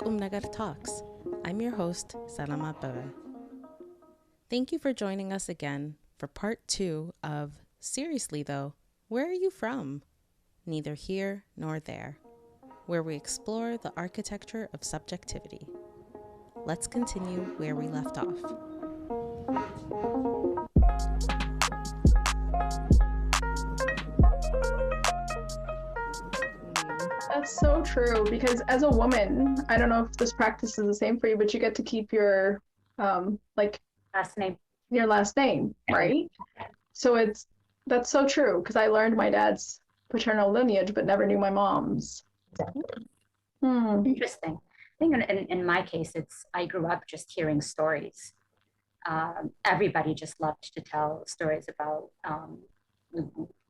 Kümneger Talks. I'm your host, Selam, Abebe. Thank you for joining us again for part 2 of Seriously Though, Where Are You From? Neither Here Nor There, where we explore the architecture of subjectivity. Let's continue where we left off. That's so true, because as a woman, I don't know if this practice is the same for you, but you get to keep your last name. Your last name, right? So that's so true, because I learned my dad's paternal lineage but never knew my mom's. Exactly. Interesting. I think in my case, I grew up just hearing stories. Everybody just loved to tell stories about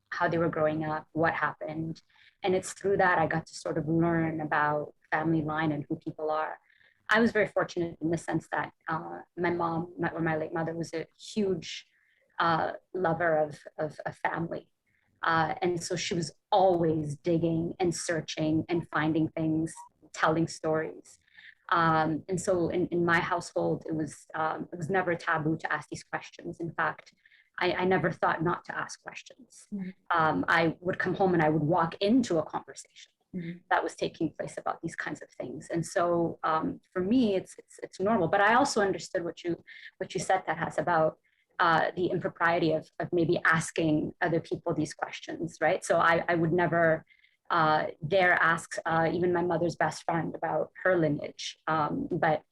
how they were growing up, what happened. And it's through that I got to sort of learn about family line and who people are. I was very fortunate in the sense that my mom, my late mother, was a huge lover of family. And so she was always digging and searching and finding things, telling stories. And so in my household, it was never taboo to ask these questions. In fact, I never thought not to ask questions. Mm-hmm. I would come home and I would walk into a conversation that was taking place about these kinds of things. And so for me, it's normal. But I also understood what you said, Tahas, about the impropriety of maybe asking other people these questions, right? So I would never dare ask even my mother's best friend about her lineage. But,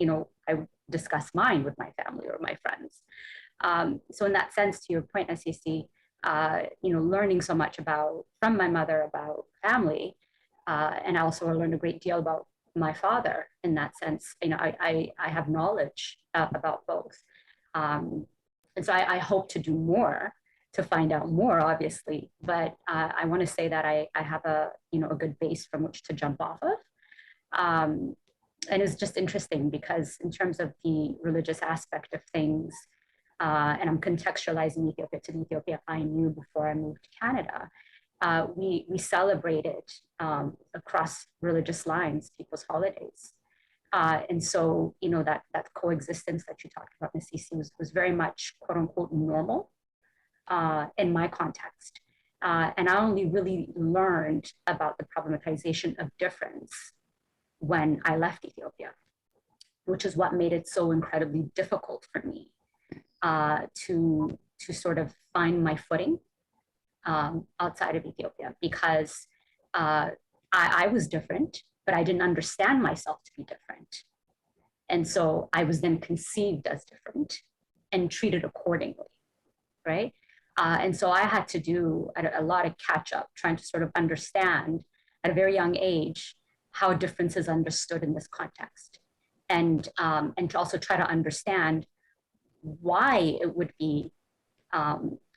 I would discuss mine with my family or my friends. So in that sense, to your point, Nassisse, learning so much from my mother about family, and I also learned a great deal about my father in that sense. I have knowledge about both. And so I hope to do more, to find out more, obviously, but I want to say that I have a good base from which to jump off of. And it's just interesting because in terms of the religious aspect of things, and I'm contextualizing Ethiopia to the Ethiopia I knew before I moved to Canada, we celebrated across religious lines people's holidays. And so, that coexistence that you talked about, Nassisse, was very much, quote unquote, normal in my context. And I only really learned about the problematization of difference when I left Ethiopia, which is what made it so incredibly difficult for me to sort of find my footing outside of Ethiopia, because I was different, but I didn't understand myself to be different. And so I was then conceived as different and treated accordingly, right? And so I had to do a lot of catch up, trying to sort of understand at a very young age how difference is understood in this context, and to also try to understand why it would be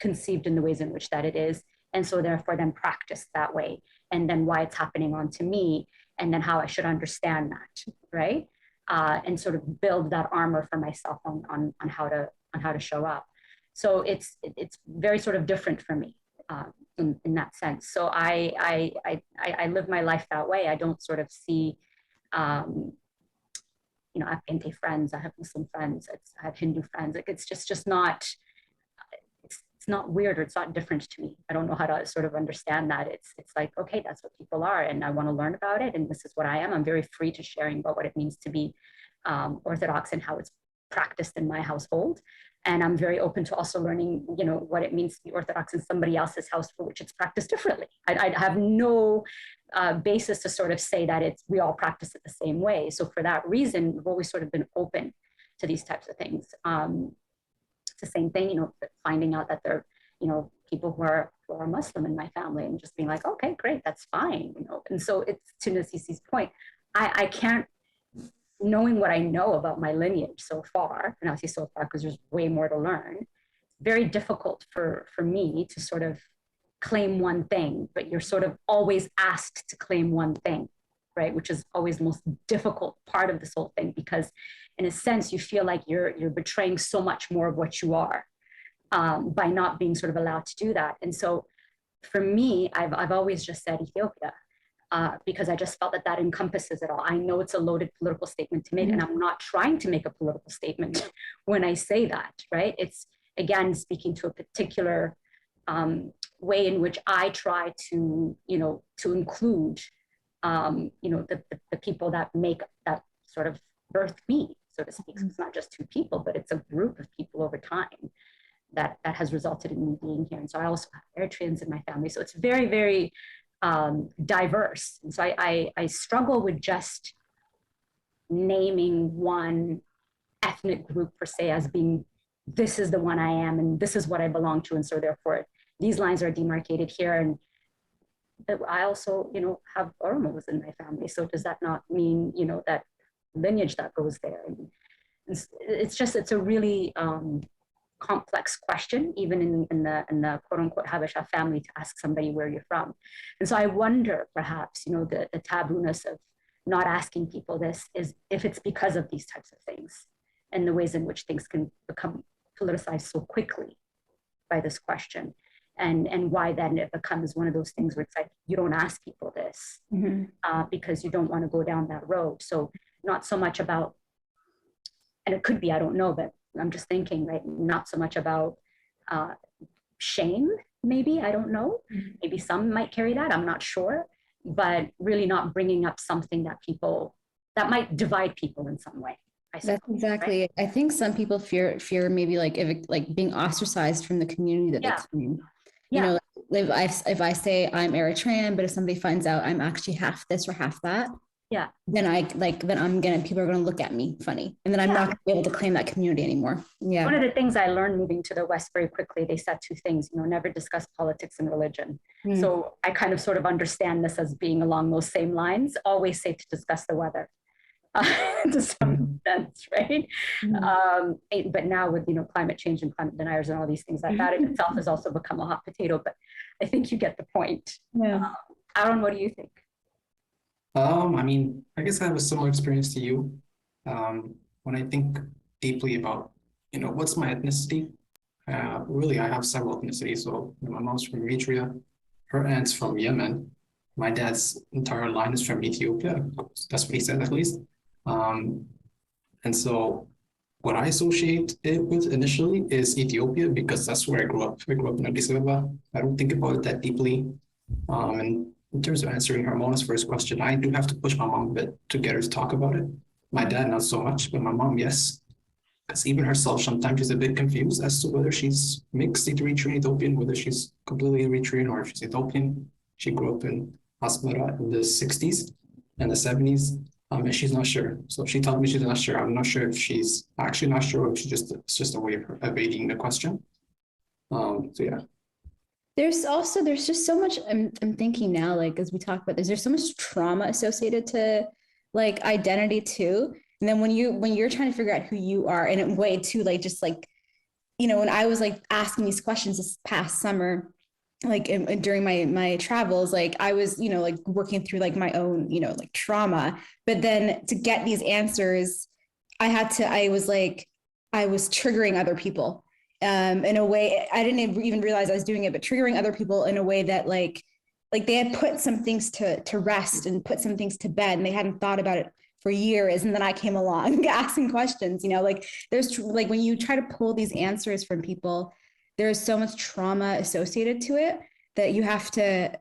conceived in the ways in which that it is, and so therefore then practice that way, and then why it's happening onto me, and then how I should understand that, right? And sort of build that armor for myself on how to show up. So it's very sort of different for me in that sense. So I live my life that way. I don't sort of see I have Pente friends, I have Muslim friends, I have Hindu friends. Like it's just not, it's not weird, or it's not different to me. I don't know how to sort of understand that. It's like, okay, that's what people are, and I want to learn about it, and this is what I am. I'm very free to sharing about what it means to be Orthodox and how it's practiced in my household. And I'm very open to also learning, what it means to be Orthodox in somebody else's house for which it's practiced differently. I have no basis to sort of say that we all practice it the same way. So for that reason, we've always sort of been open to these types of things. It's the same thing, finding out that there are, people who are Muslim in my family, and just being like, okay, great, that's fine, And so it's, to Nassisse's point, I can't, knowing what I know about my lineage so far, and obviously so far because there's way more to learn, very difficult for me to sort of claim one thing, but you're sort of always asked to claim one thing, right? Which is always the most difficult part of this whole thing, because in a sense, you feel like you're betraying so much more of what you are by not being sort of allowed to do that. And so for me, I've always just said Ethiopia. because I just felt that that encompasses it all. I know it's a loaded political statement to make, and I'm not trying to make a political statement when I say that, right? It's, again, speaking to a particular way in which I try to, to include, the people that make, that sort of birth me, so to speak. So it's not just two people, but it's a group of people over time that has resulted in me being here. And so I also have Eritreans in my family. So it's very, very diverse. And so I struggle with just naming one ethnic group per se as being, this is the one I am and this is what I belong to. And so therefore these lines are demarcated here. And I also, have Oromos in my family. So does that not mean, that lineage that goes there? And it's a really complex question, even in the quote unquote Habesha family, to ask somebody where you're from. And so I wonder perhaps, the tabooness of not asking people this is if it's because of these types of things and the ways in which things can become politicized so quickly by this question. And why then it becomes one of those things where it's like, you don't ask people this because you don't want to go down that road. So not so much about, and it could be, I don't know, but I'm just thinking, right? Not so much about shame, maybe, I don't know. Maybe some might carry that, I'm not sure, but really not bringing up something that might divide people in some way. That's exactly. Right? I think some people fear maybe like being ostracized from the community that they claim. If I say I'm Eritrean, but if somebody finds out I'm actually half this or half that, then people are gonna look at me funny, and then I'm not gonna be able to claim that community anymore. Yeah. One of the things I learned moving to the West very quickly, they said two things, never discuss politics and religion. So I kind of sort of understand this as being along those same lines. Always safe to discuss the weather. To some sense, right? But now with climate change and climate deniers and all these things, that in itself has also become a hot potato. But I think you get the point. Aaron, what do you think? I guess I have a similar experience to you. When I think deeply about, what's my ethnicity? Really, I have several ethnicities. So my mom's from Eritrea, her aunt's from Yemen, my dad's entire line is from Ethiopia. That's what he said, at least. And so what I associate it with initially is Ethiopia, because that's where I grew up. I grew up in Addis Ababa. I don't think about it that deeply. And in terms of answering Harmona's first question, I do have to push my mom a bit to get her to talk about it. My dad, not so much, but my mom, yes. Because even herself, sometimes she's a bit confused as to whether she's mixed Eritrean Ethiopian, whether she's completely Eritrean or if she's Ethiopian. She grew up in Asmara in the 60s and the 70s, and she's not sure. So she told me she's not sure. I'm not sure if she's actually not sure or if it's just a way of her evading the question. So yeah. There's just so much, I'm thinking now, like, as we talk about this, there's so much trauma associated to like identity too. And then when you're trying to figure out who you are in a way too, like, just like, when I was like asking these questions this past summer, like during my travels, like I was, like working through like my own, like trauma, but then to get these answers, I was triggering other people in a way I didn't even realize I was doing it, but triggering other people in a way that like they had put some things to rest and put some things to bed and they hadn't thought about it for years. And then I came along asking questions, like there's like, when you try to pull these answers from people, there is so much trauma associated to it that you have to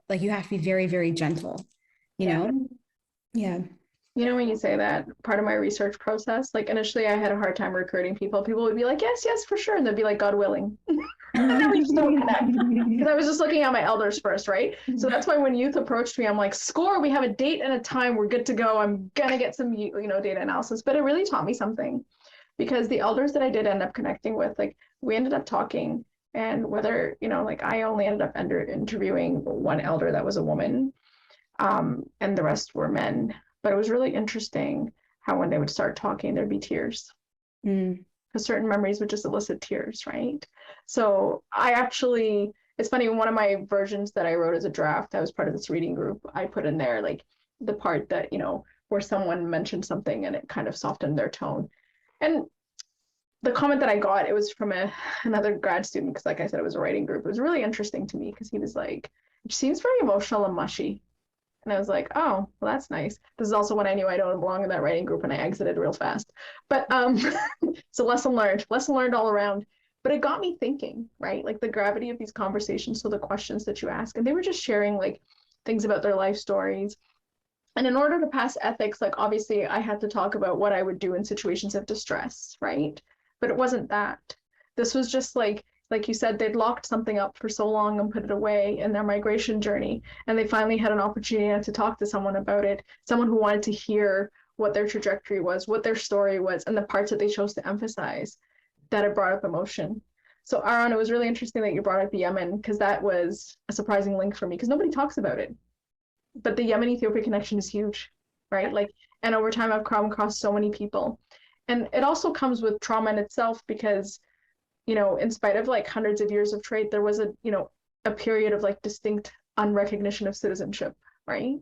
be very, very gentle, Yeah. When you say that, part of my research process, like initially I had a hard time recruiting people. People would be like, yes, for sure. And they'd be like, God willing. And then we just don't connect. Because I was just looking at my elders first, right? So that's why when youth approached me, I'm like, score, we have a date and a time, we're good to go. I'm going to get some, data analysis. But it really taught me something, because the elders that I did end up connecting with, like we ended up talking, and whether, I only ended up interviewing one elder that was a woman, and the rest were men. But it was really interesting how when they would start talking, there'd be tears. Because certain memories would just elicit tears, right? So it's funny, one of my versions that I wrote as a draft, that was part of this reading group, I put in there like the part that, where someone mentioned something and it kind of softened their tone. And the comment that I got, it was from another grad student, because like I said, it was a writing group. It was really interesting to me because he was like, it seems very emotional and mushy. And I was like, oh, well, that's nice. This is also when I knew I don't belong in that writing group and I exited real fast. But so lesson learned all around. But it got me thinking, right? Like the gravity of these conversations. So the questions that you ask, and they were just sharing like things about their life stories. And in order to pass ethics, like obviously I had to talk about what I would do in situations of distress, right? But it wasn't that. This was just like you said, they'd locked something up for so long and put it away in their migration journey. And they finally had an opportunity to talk to someone about it, someone who wanted to hear what their trajectory was, what their story was, and the parts that they chose to emphasize, that it brought up emotion. So Aaron, it was really interesting that you brought up the Yemen, because that was a surprising link for me, because nobody talks about it. But the Yemen-Ethiopia connection is huge, right? Like, and over time I've come across so many people. And it also comes with trauma in itself, because in spite of like hundreds of years of trade, there was a period of like distinct unrecognition of citizenship, right?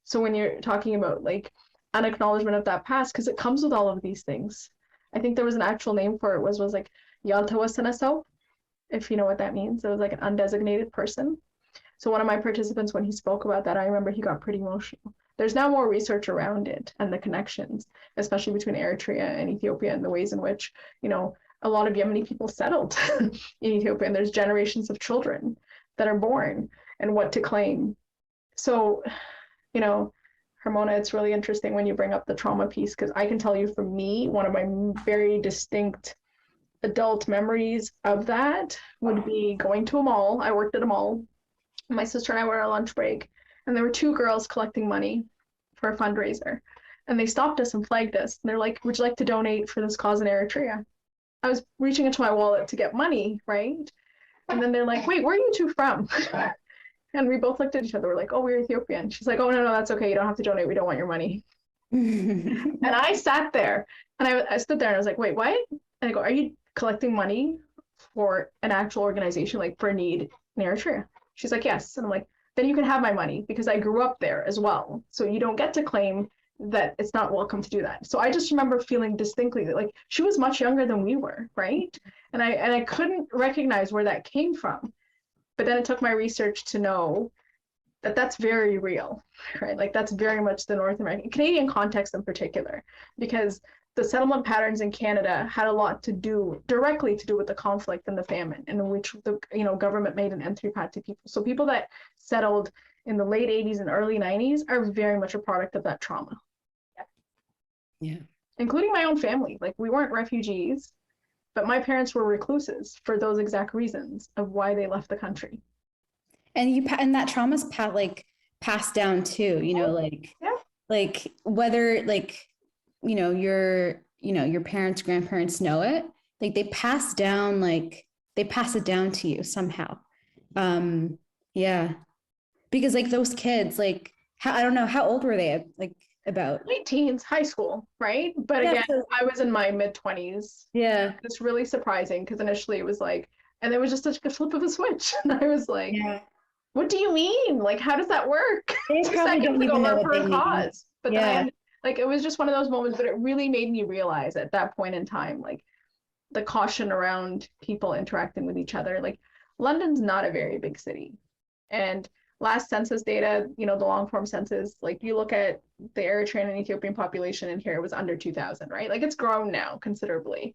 So when you're talking about like an acknowledgement of that past, because it comes with all of these things. I think there was an actual name for it, was like Yaltawasanaso, if you know what that means. It was like an undesignated person. So one of my participants, when he spoke about that, I remember he got pretty emotional. There's now more research around it and the connections, especially between Eritrea and Ethiopia, and the ways in which, a lot of Yemeni people settled in Ethiopia, and there's generations of children that are born and what to claim. So, Hermona, it's really interesting when you bring up the trauma piece, because I can tell you, for me, one of my very distinct adult memories of that would be going to a mall. I worked at a mall. My sister and I were on a lunch break, and there were two girls collecting money for a fundraiser. And they stopped us and flagged us. And they're like, would you like to donate for this cause in Eritrea? I was reaching into my wallet to get money, right? And then they're like, wait, where are you two from? And we both looked at each other. We're like, oh, we're Ethiopian. She's like, oh, no, that's okay. You don't have to donate. We don't want your money. And I sat there, and I stood there, and I was like, wait, what? And I go, are you collecting money for an actual organization, like for a need in Eritrea? She's like, yes. And I'm like, then you can have my money, because I grew up there as well. So you don't get to claim that it's not welcome to do that. So I just remember feeling distinctly that like she was much younger than we were, right? And I couldn't recognize where that came from. But then it took my research to know that that's very real, right? Like that's very much the North American, Canadian context in particular, because the settlement patterns in Canada had a lot to do, directly to do with the conflict and the famine, in which the government made an entry path to people. So people that settled in the late 80s and early 90s are very much a product of that trauma. Yeah. Including my own family. Like we weren't refugees, but my parents were recluses for those exact reasons of why they left the country. And that trauma's passed down too, like whether your parents, grandparents know it, like they pass it down to you somehow. Yeah. Because like those kids, like I don't know, how old were they? Like about late teens, high school, right? But again, I was in my mid-20s. Yeah. It's really surprising, because initially it was like, and it was just a flip of a switch. And I was like, what do you mean? Like, how does that work? They 2 probably seconds don't ago, even know for what a they cause. But yeah. then like it was just one of those moments, but it really made me realize at that point in time, like the caution around people interacting with each other. Like London's not a very big city. And last census data, the long form census, like you look at the Eritrean and Ethiopian population in here, it was under 2,000, right? Like it's grown now considerably.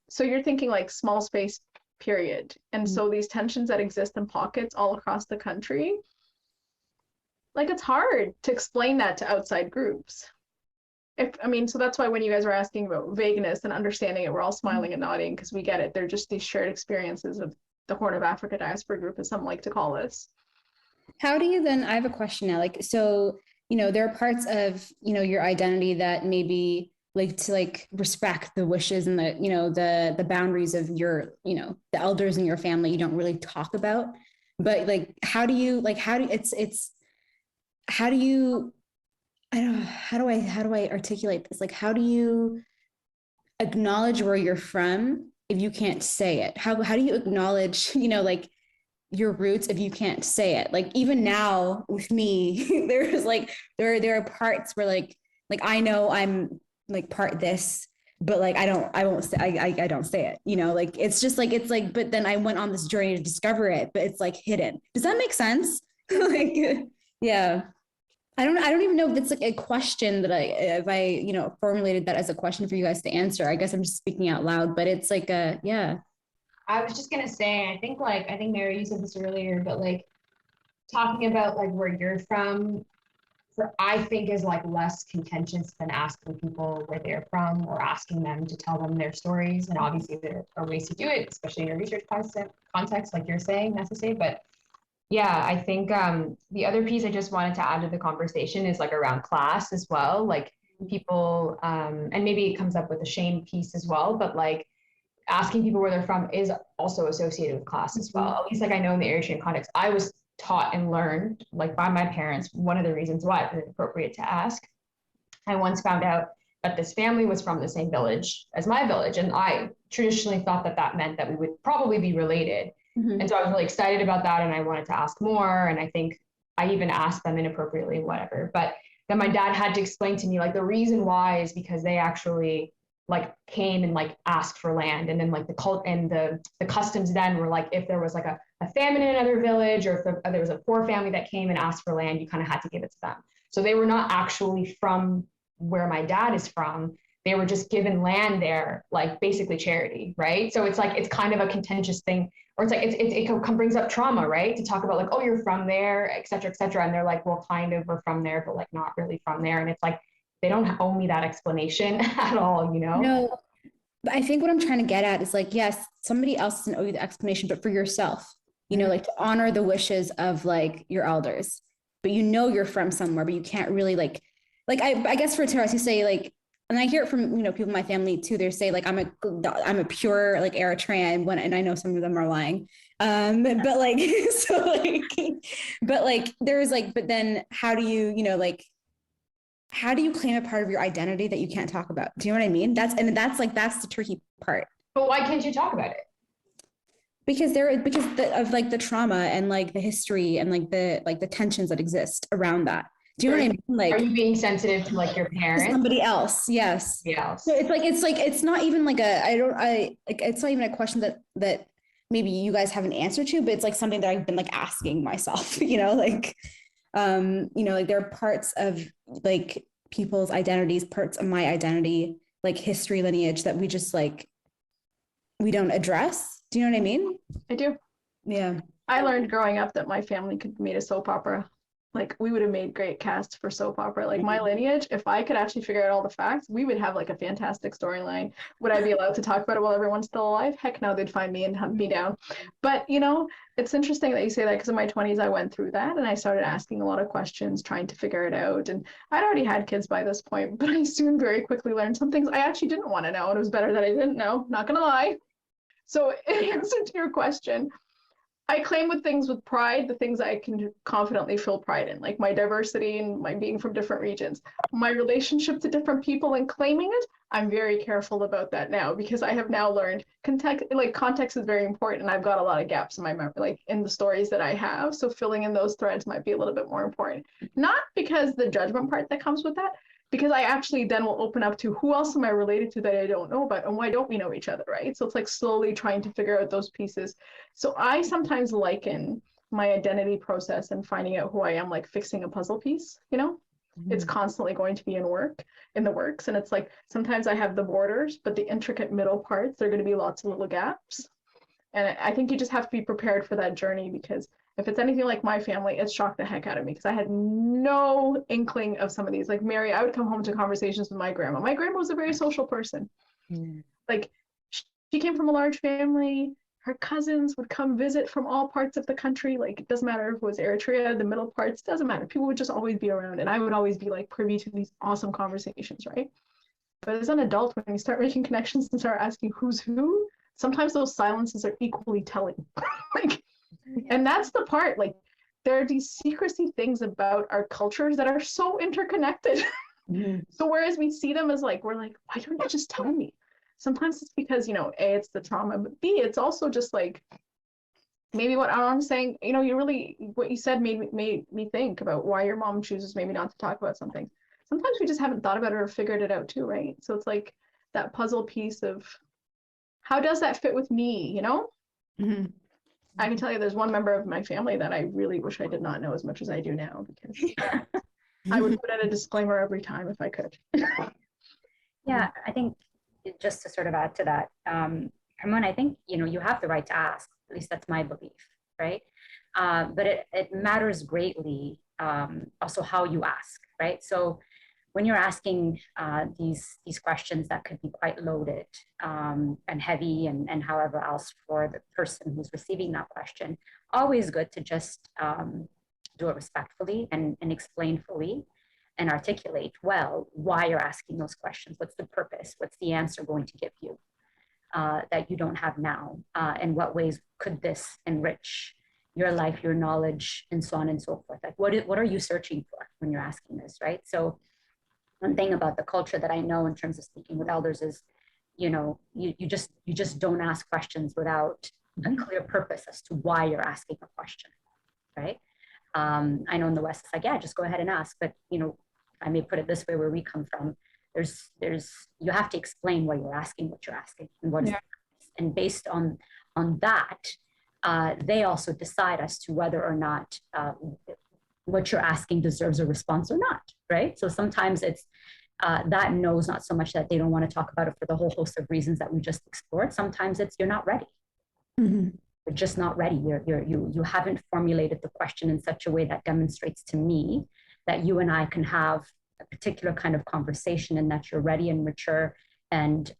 So you're thinking like small space period. And so these tensions that exist in pockets all across the country, like it's hard to explain that to outside groups. So that's why when you guys were asking about vagueness and understanding it, we're all smiling and nodding, because we get it. They're just these shared experiences of the Horn of Africa diaspora group, as some like to call this. How do you then, I have a question now, like, so, there are parts of, your identity that maybe like to like respect the wishes and the boundaries of your, the elders in your family you don't really talk about, but like, how do you, I don't know, how do I articulate this? Like, how do you acknowledge where you're from if you can't say it? How do you acknowledge, your roots if you can't say it? Like even now with me, there's like there are parts where like I know I'm like part this, but like I don't say it, like it's just like but then I went on this journey to discover it, but it's like hidden. Does that make sense? Like Yeah. I don't even know if it's like a question that if I, formulated that as a question for you guys to answer. I guess I'm just speaking out loud, but it's like yeah. I was just gonna say, I think Mary, you said this earlier, but like talking about like where you're from, I think is like less contentious than asking people where they're from or asking them to tell them their stories. And obviously there are ways to do it, especially in a research context, like you're saying, Nassisse. But yeah, I think the other piece I just wanted to add to the conversation is like around class as well. Like people, and maybe it comes up with the shame piece as well, but like asking people where they're from is also associated with class as well. At least like I know in the Eritrean context, I was taught and learned like by my parents, one of the reasons why it's appropriate to ask. I once found out that this family was from the same village as my village. And I traditionally thought that that meant that we would probably be related. Mm-hmm. And so I was really excited about that. And I wanted to ask more. And I think I even asked them inappropriately, whatever. But then my dad had to explain to me, like, the reason why is because they actually like came and like asked for land. And then like the customs then were like, if there was like a famine in another village, or if there was a poor family that came and asked for land, you kind of had to give it to them. So they were not actually from where my dad is from. They were just given land there, like basically charity, right? So it's like, it's kind of a contentious thing, or it's like, it brings up trauma, right? To talk about like, oh, you're from there, et cetera, et cetera. And they're like, well, kind of, we're from there, but like not really from there. And it's like, they don't owe me that explanation at all, No, but I think what I'm trying to get at is like, yes, somebody else doesn't owe you the explanation, but for yourself, like to honor the wishes of like your elders, but you're from somewhere, but you can't really like I guess for Taras, you say like, and I hear it from, people in my family too. They say like, I'm a pure like Eritrean and I know some of them are lying. But like, so like, but like, there's like, but then how do you, how do you claim a part of your identity that you can't talk about? Do you know what I mean? That's the tricky part. But why can't you talk about it? Because of like the trauma and like the history and like the tensions that exist around that. Do you know what I mean? Like, are you being sensitive to like your parents? Somebody else, yes. Yeah. So it's not even like it's not even a question that maybe you guys have an answer to, but it's like something that I've been like asking myself, like there are parts of like people's identities, parts of my identity, like history, lineage that we just like, we don't address. Do you know what I mean? I do. Yeah. I learned growing up that my family could have made a soap opera. Like, we would have made great casts for soap opera. Like, my lineage, if I could actually figure out all the facts, we would have like a fantastic storyline. Would I be allowed to talk about it while everyone's still alive? Heck no, they'd find me and hunt me down. But it's interesting that you say that, because in my 20s I went through that and I started asking a lot of questions, trying to figure it out. And I'd already had kids by this point, but I soon very quickly learned some things I actually didn't want to know, and it was better that I didn't know, not gonna lie. So in answer to your question, I claim with pride the things I can confidently feel pride in, like my diversity and my being from different regions. My relationship to different people and claiming it, I'm very careful about that now, because I have now learned context is very important, and I've got a lot of gaps in my memory, like in the stories that I have. So filling in those threads might be a little bit more important. Not because the judgment part that comes with that, because I actually then will open up to who else am I related to that I don't know about, and why don't we know each other, right? So it's like slowly trying to figure out those pieces. So I sometimes liken my identity process and finding out who I am like fixing a puzzle piece, It's constantly going to be in the works. And it's like, sometimes I have the borders, but the intricate middle parts, there are going to be lots of little gaps. And I think you just have to be prepared for that journey, because if it's anything like my family, it shocked the heck out of me, because I had no inkling of some of these. Like Mary, I would come home to conversations with my grandma. My grandma was a very social person. Like, she came from a large family. Her cousins would come visit from all parts of the country. Like, it doesn't matter if it was Eritrea, the middle parts, doesn't matter. People would just always be around, and I would always be like privy to these awesome conversations, right? But as an adult, when you start making connections and start asking who's who, sometimes those silences are equally telling. And that's the part, like, there are these secrecy things about our cultures that are so interconnected. So whereas we see them as like, we're like, why don't you just tell me? Sometimes it's because, A, it's the trauma, but B, it's also just like, maybe what I'm saying, what you said made me think about why your mom chooses maybe not to talk about something. Sometimes we just haven't thought about it or figured it out too, right? So it's like that puzzle piece of, how does that fit with me, I can tell you there's one member of my family that I really wish I did not know as much as I do now, because I would put in a disclaimer every time if I could. Yeah, I think just to sort of add to that, Ramon, I think, you have the right to ask, at least that's my belief, right? But it matters greatly also how you ask, right? So when you're asking these questions that could be quite loaded and heavy and however else for the person who's receiving that question, always good to just do it respectfully and explain fully and articulate well why you're asking those questions. What's the purpose? What's the answer going to give you that you don't have now? In what ways could this enrich your life, your knowledge, and so on and so forth? Like what are you searching for when you're asking this, right? So one thing about the culture that I know in terms of speaking with elders is, you just don't ask questions without a clear purpose as to why you're asking a question, right? I know in the West it's like, yeah, just go ahead and ask, but I may put it this way, where we come from, there's you have to explain why you're asking what you're asking and what is the purpose. And based on that, they also decide as to whether or not what you're asking deserves a response or not, right? So sometimes it's that no is not so much that they don't want to talk about it for the whole host of reasons that we just explored. Sometimes it's you're not ready. Mm-hmm. You're just not ready. You haven't formulated the question in such a way that demonstrates to me that you and I can have a particular kind of conversation, and that you're ready and mature and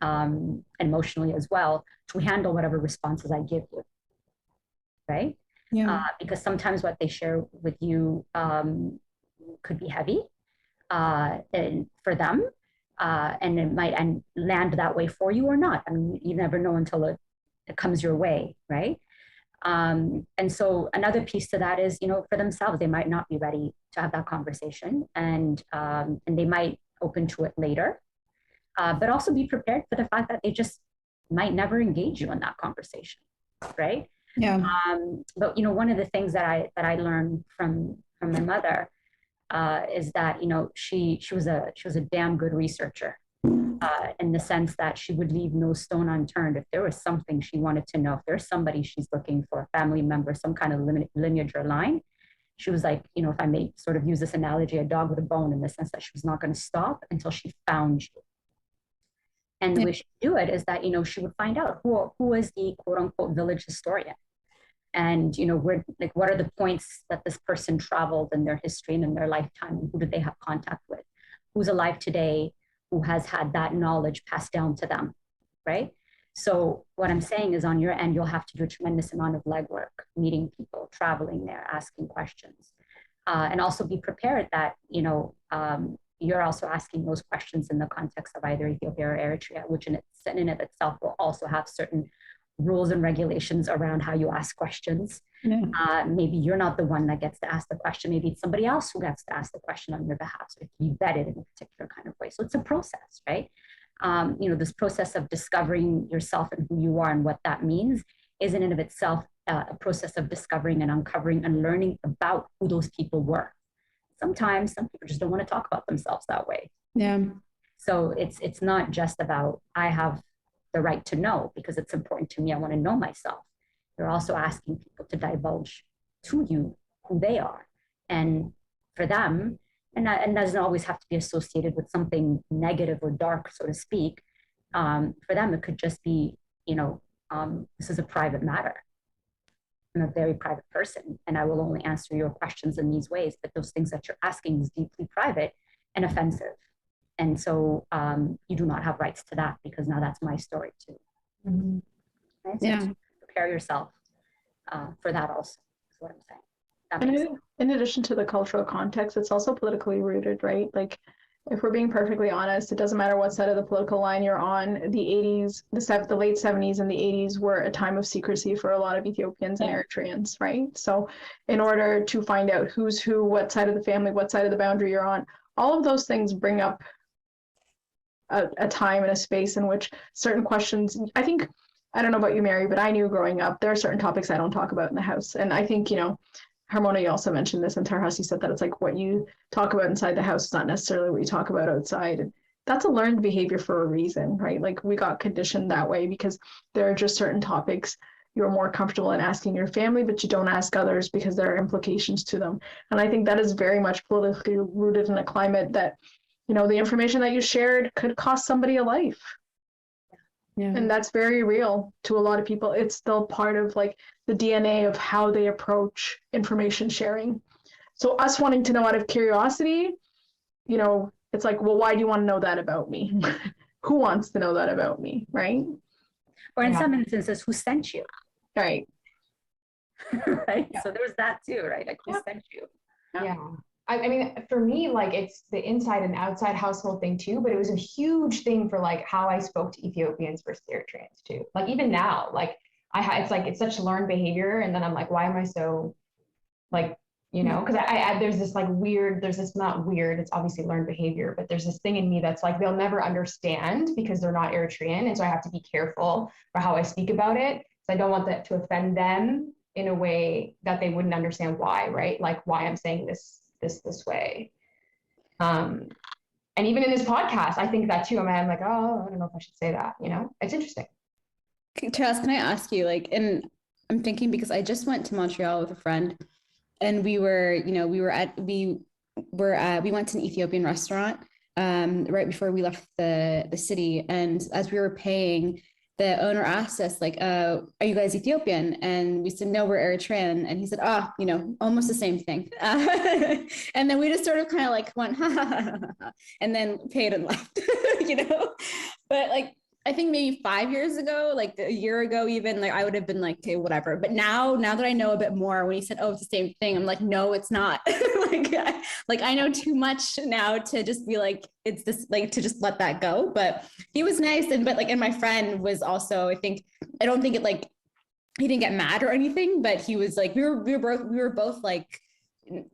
emotionally as well to handle whatever responses I give you, right? Yeah. Because sometimes what they share with you could be heavy and for them, and it might land that way for you or not. I mean, you never know until it comes your way, right? And so another piece to that is, for themselves, they might not be ready to have that conversation, and they might open to it later, but also be prepared for the fact that they just might never engage you in that conversation, right? Yeah. But one of the things that I learned from my mother is that she was a damn good researcher. In the sense that she would leave no stone unturned. If there was something she wanted to know, if there's somebody she's looking for, a family member, some kind of lineage or line, she was like, if I may sort of use this analogy, a dog with a bone, in the sense that she was not going to stop until she found you. And the way she would do it is that, she would find out who is the quote unquote village historian. And, what are the points that this person traveled in their history and in their lifetime, and who did they have contact with? Who's alive today? Who has had that knowledge passed down to them, right? So what I'm saying is, on your end, you'll have to do a tremendous amount of legwork, meeting people, traveling there, asking questions, and also be prepared that, you're also asking those questions in the context of either Ethiopia or Eritrea, which in and of itself will also have certain rules and regulations around how you ask questions. Yeah. Maybe you're not the one that gets to ask the question. Maybe it's somebody else who gets to ask the question on your behalf. So it can be vetted in a particular kind of way. So it's a process, right? This process of discovering yourself and who you are and what that means is in and of itself a process of discovering and uncovering and learning about who those people were. Sometimes some people just don't want to talk about themselves that way. Yeah. So it's not just about, I have the right to know because it's important to me, I want to know myself. You're also asking people to divulge to you who they are. And for them, and that doesn't always have to be associated with something negative or dark, so to speak. For them, it could just be, this is a private matter. I'm a very private person, and I will only answer your questions in these ways, but those things that you're asking is deeply private and offensive. And so you do not have rights to that, because now that's my story too. Mm-hmm. Right? So yeah. Prepare yourself for that also, is what I'm saying. In addition to the cultural context, it's also politically rooted, right? Like, if we're being perfectly honest, it doesn't matter what side of the political line you're on. The 80s, the late 70s and the 80s were a time of secrecy for a lot of Ethiopians and Eritreans, right? So in order to find out who's who, what side of the family, what side of the boundary you're on, all of those things bring up a time and a space in which certain questions, I think, I don't know about you, Mary, but I knew growing up, there are certain topics I don't talk about in the house. And I think, Harmona, you also mentioned this, and Tarhas, you said that it's like what you talk about inside the house is not necessarily what you talk about outside. And that's a learned behavior for a reason, right? Like, we got conditioned that way because there are just certain topics you're more comfortable in asking your family, but you don't ask others because there are implications to them. And I think that is very much politically rooted in a climate that, you know, the information that you shared could cost somebody a life. Yeah. And that's very real to a lot of people. It's still part of like the DNA of how they approach information sharing. So us wanting to know out of curiosity, you know, it's like, well, why do you want to know that about me? Who wants to know that about me, right? Or in some instances, who sent you? Right. Right. So there was that too, right? Like, who sent you? Yeah. I mean, for me, like it's the inside and outside household thing too, but it was a huge thing for like how I spoke to Ethiopians versus Eritreans too. Like even now, like it's like, it's such learned behavior. And then I'm like, why am I so like, you know, because I there's this like weird, there's this not weird, it's obviously learned behavior, but there's this thing in me that's like, they'll never understand because they're not Eritrean. And so I have to be careful for how I speak about it. So I don't want that to offend them in a way that they wouldn't understand why, right? Like why I'm saying this way. And even in this podcast, I think that too. I'm like, oh, I don't know if I should say that, you know, it's interesting. Charles, can I ask you, like, and I'm thinking because I just went to Montreal with a friend and we went to an Ethiopian restaurant right before we left the city. And as we were paying, the owner asked us like, are you guys Ethiopian? And we said, no, we're Eritrean. And he said, you know, almost the same thing. And then we just sort of kind of like went, ha, ha, ha, ha, and then paid and left, you know, but like, I think maybe 5 years ago, like a year ago, even like I would have been like, okay, whatever. But now that I know a bit more, when he said, oh, it's the same thing, I'm like, no, it's not. like I know too much now to just be like, it's this, like to just let that go. But he was nice. And my friend was also, I don't think it like, he didn't get mad or anything, but he was like, we were both like,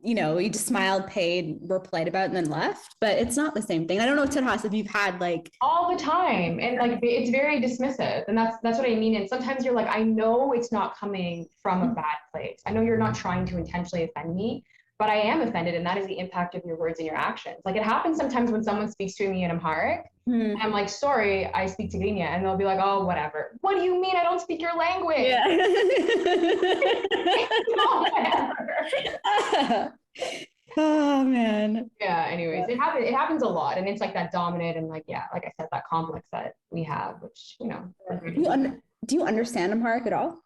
you know, we just smiled, paid, were polite about it, and then left. But it's not the same thing. I don't know, Tedhas, if you've had like all the time, and like it's very dismissive, and that's what I mean. And sometimes you're like, I know it's not coming from a bad place. I know you're not trying to intentionally offend me, but I am offended, and that is the impact of your words and your actions. Like it happens sometimes when someone speaks to me in Amharic, and I'm like, sorry, I speak Tigrinya, and they'll be like, oh, whatever. What do you mean I don't speak your language? Yeah. No, whatever. Oh man. Yeah, anyways, it happens a lot, and it's like that dominant and like, yeah, like I said, that complex that we have, which, you know. Do you understand Amharic at all?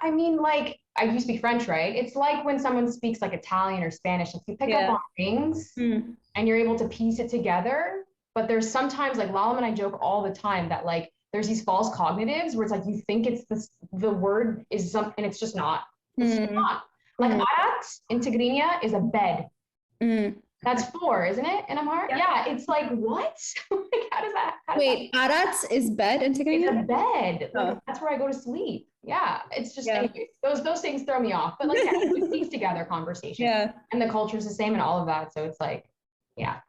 I mean, like, you speak French, right? It's like when someone speaks like Italian or Spanish, if you pick up on things and you're able to piece it together. But there's sometimes, like Lealem and I joke all the time that like there's these false cognitives where it's like you think it's the word is something and it's just not. It's just not. Like arat in Tigrinya is a bed. That's 4, isn't it? In Amharic? Yeah, it's like, what? Like, how does that? Wait, arat is bed in Tigrinya? It's a bed. Like, that's where I go to sleep. Yeah, it's just anyways, those things throw me off. But like, it piece together conversation. Yeah, and the culture is the same and all of that. So it's like, yeah.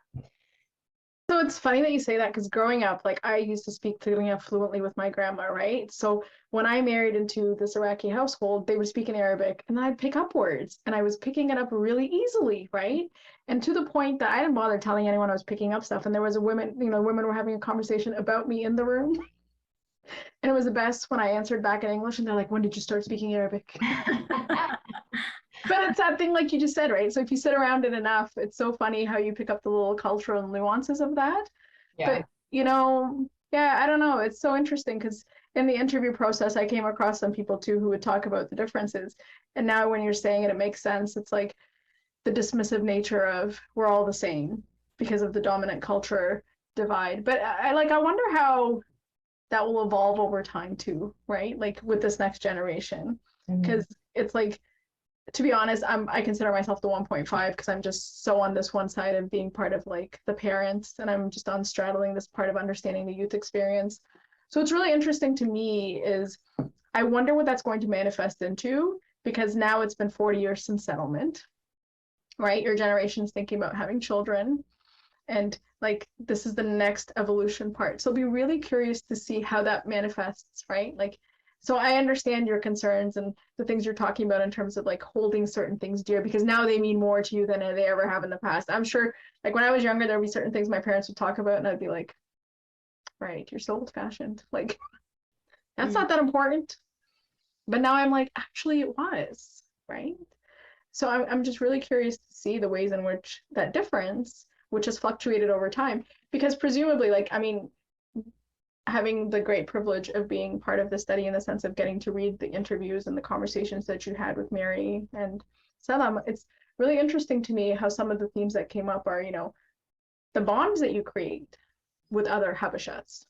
So it's funny that you say that because growing up, like I used to speak Tigrinya fluently with my grandma, right? So when I married into this Iraqi household, they would speak in Arabic and I'd pick up words and I was picking it up really easily, right? And to the point that I didn't bother telling anyone I was picking up stuff. And there was women were having a conversation about me in the room. And it was the best when I answered back in English and they're like, when did you start speaking Arabic? But it's that thing like you just said, right? So if you sit around it enough, it's so funny how you pick up the little cultural nuances of that. Yeah. But, you know, yeah, I don't know. It's so interesting because in the interview process, I came across some people too who would talk about the differences. And now when you're saying it, it makes sense. It's like the dismissive nature of we're all the same because of the dominant culture divide. But I wonder how that will evolve over time too, right? Like with this next generation, because it's like, to be honest, I consider myself the 1.5 because I'm just so on this one side of being part of like the parents, and I'm just on straddling this part of understanding the youth experience. So it's really interesting to me is I wonder what that's going to manifest into, because now it's been 40 years since settlement, right? Your generation's thinking about having children, and like this is the next evolution part. So I'll be really curious to see how that manifests, right? Like, so I understand your concerns and the things you're talking about in terms of like holding certain things dear, because now they mean more to you than they ever have in the past. I'm sure like when I was younger, there'd be certain things my parents would talk about and I'd be like, right, you're so old fashioned. Like, that's not that important. But now I'm like, actually it was, right? So I'm just really curious to see the ways in which that difference, which has fluctuated over time, because presumably, like, I mean, having the great privilege of being part of the study in the sense of getting to read the interviews and the conversations that you had with Mary and Selam, it's really interesting to me how some of the themes that came up are, you know, the bonds that you create with other Habeshats,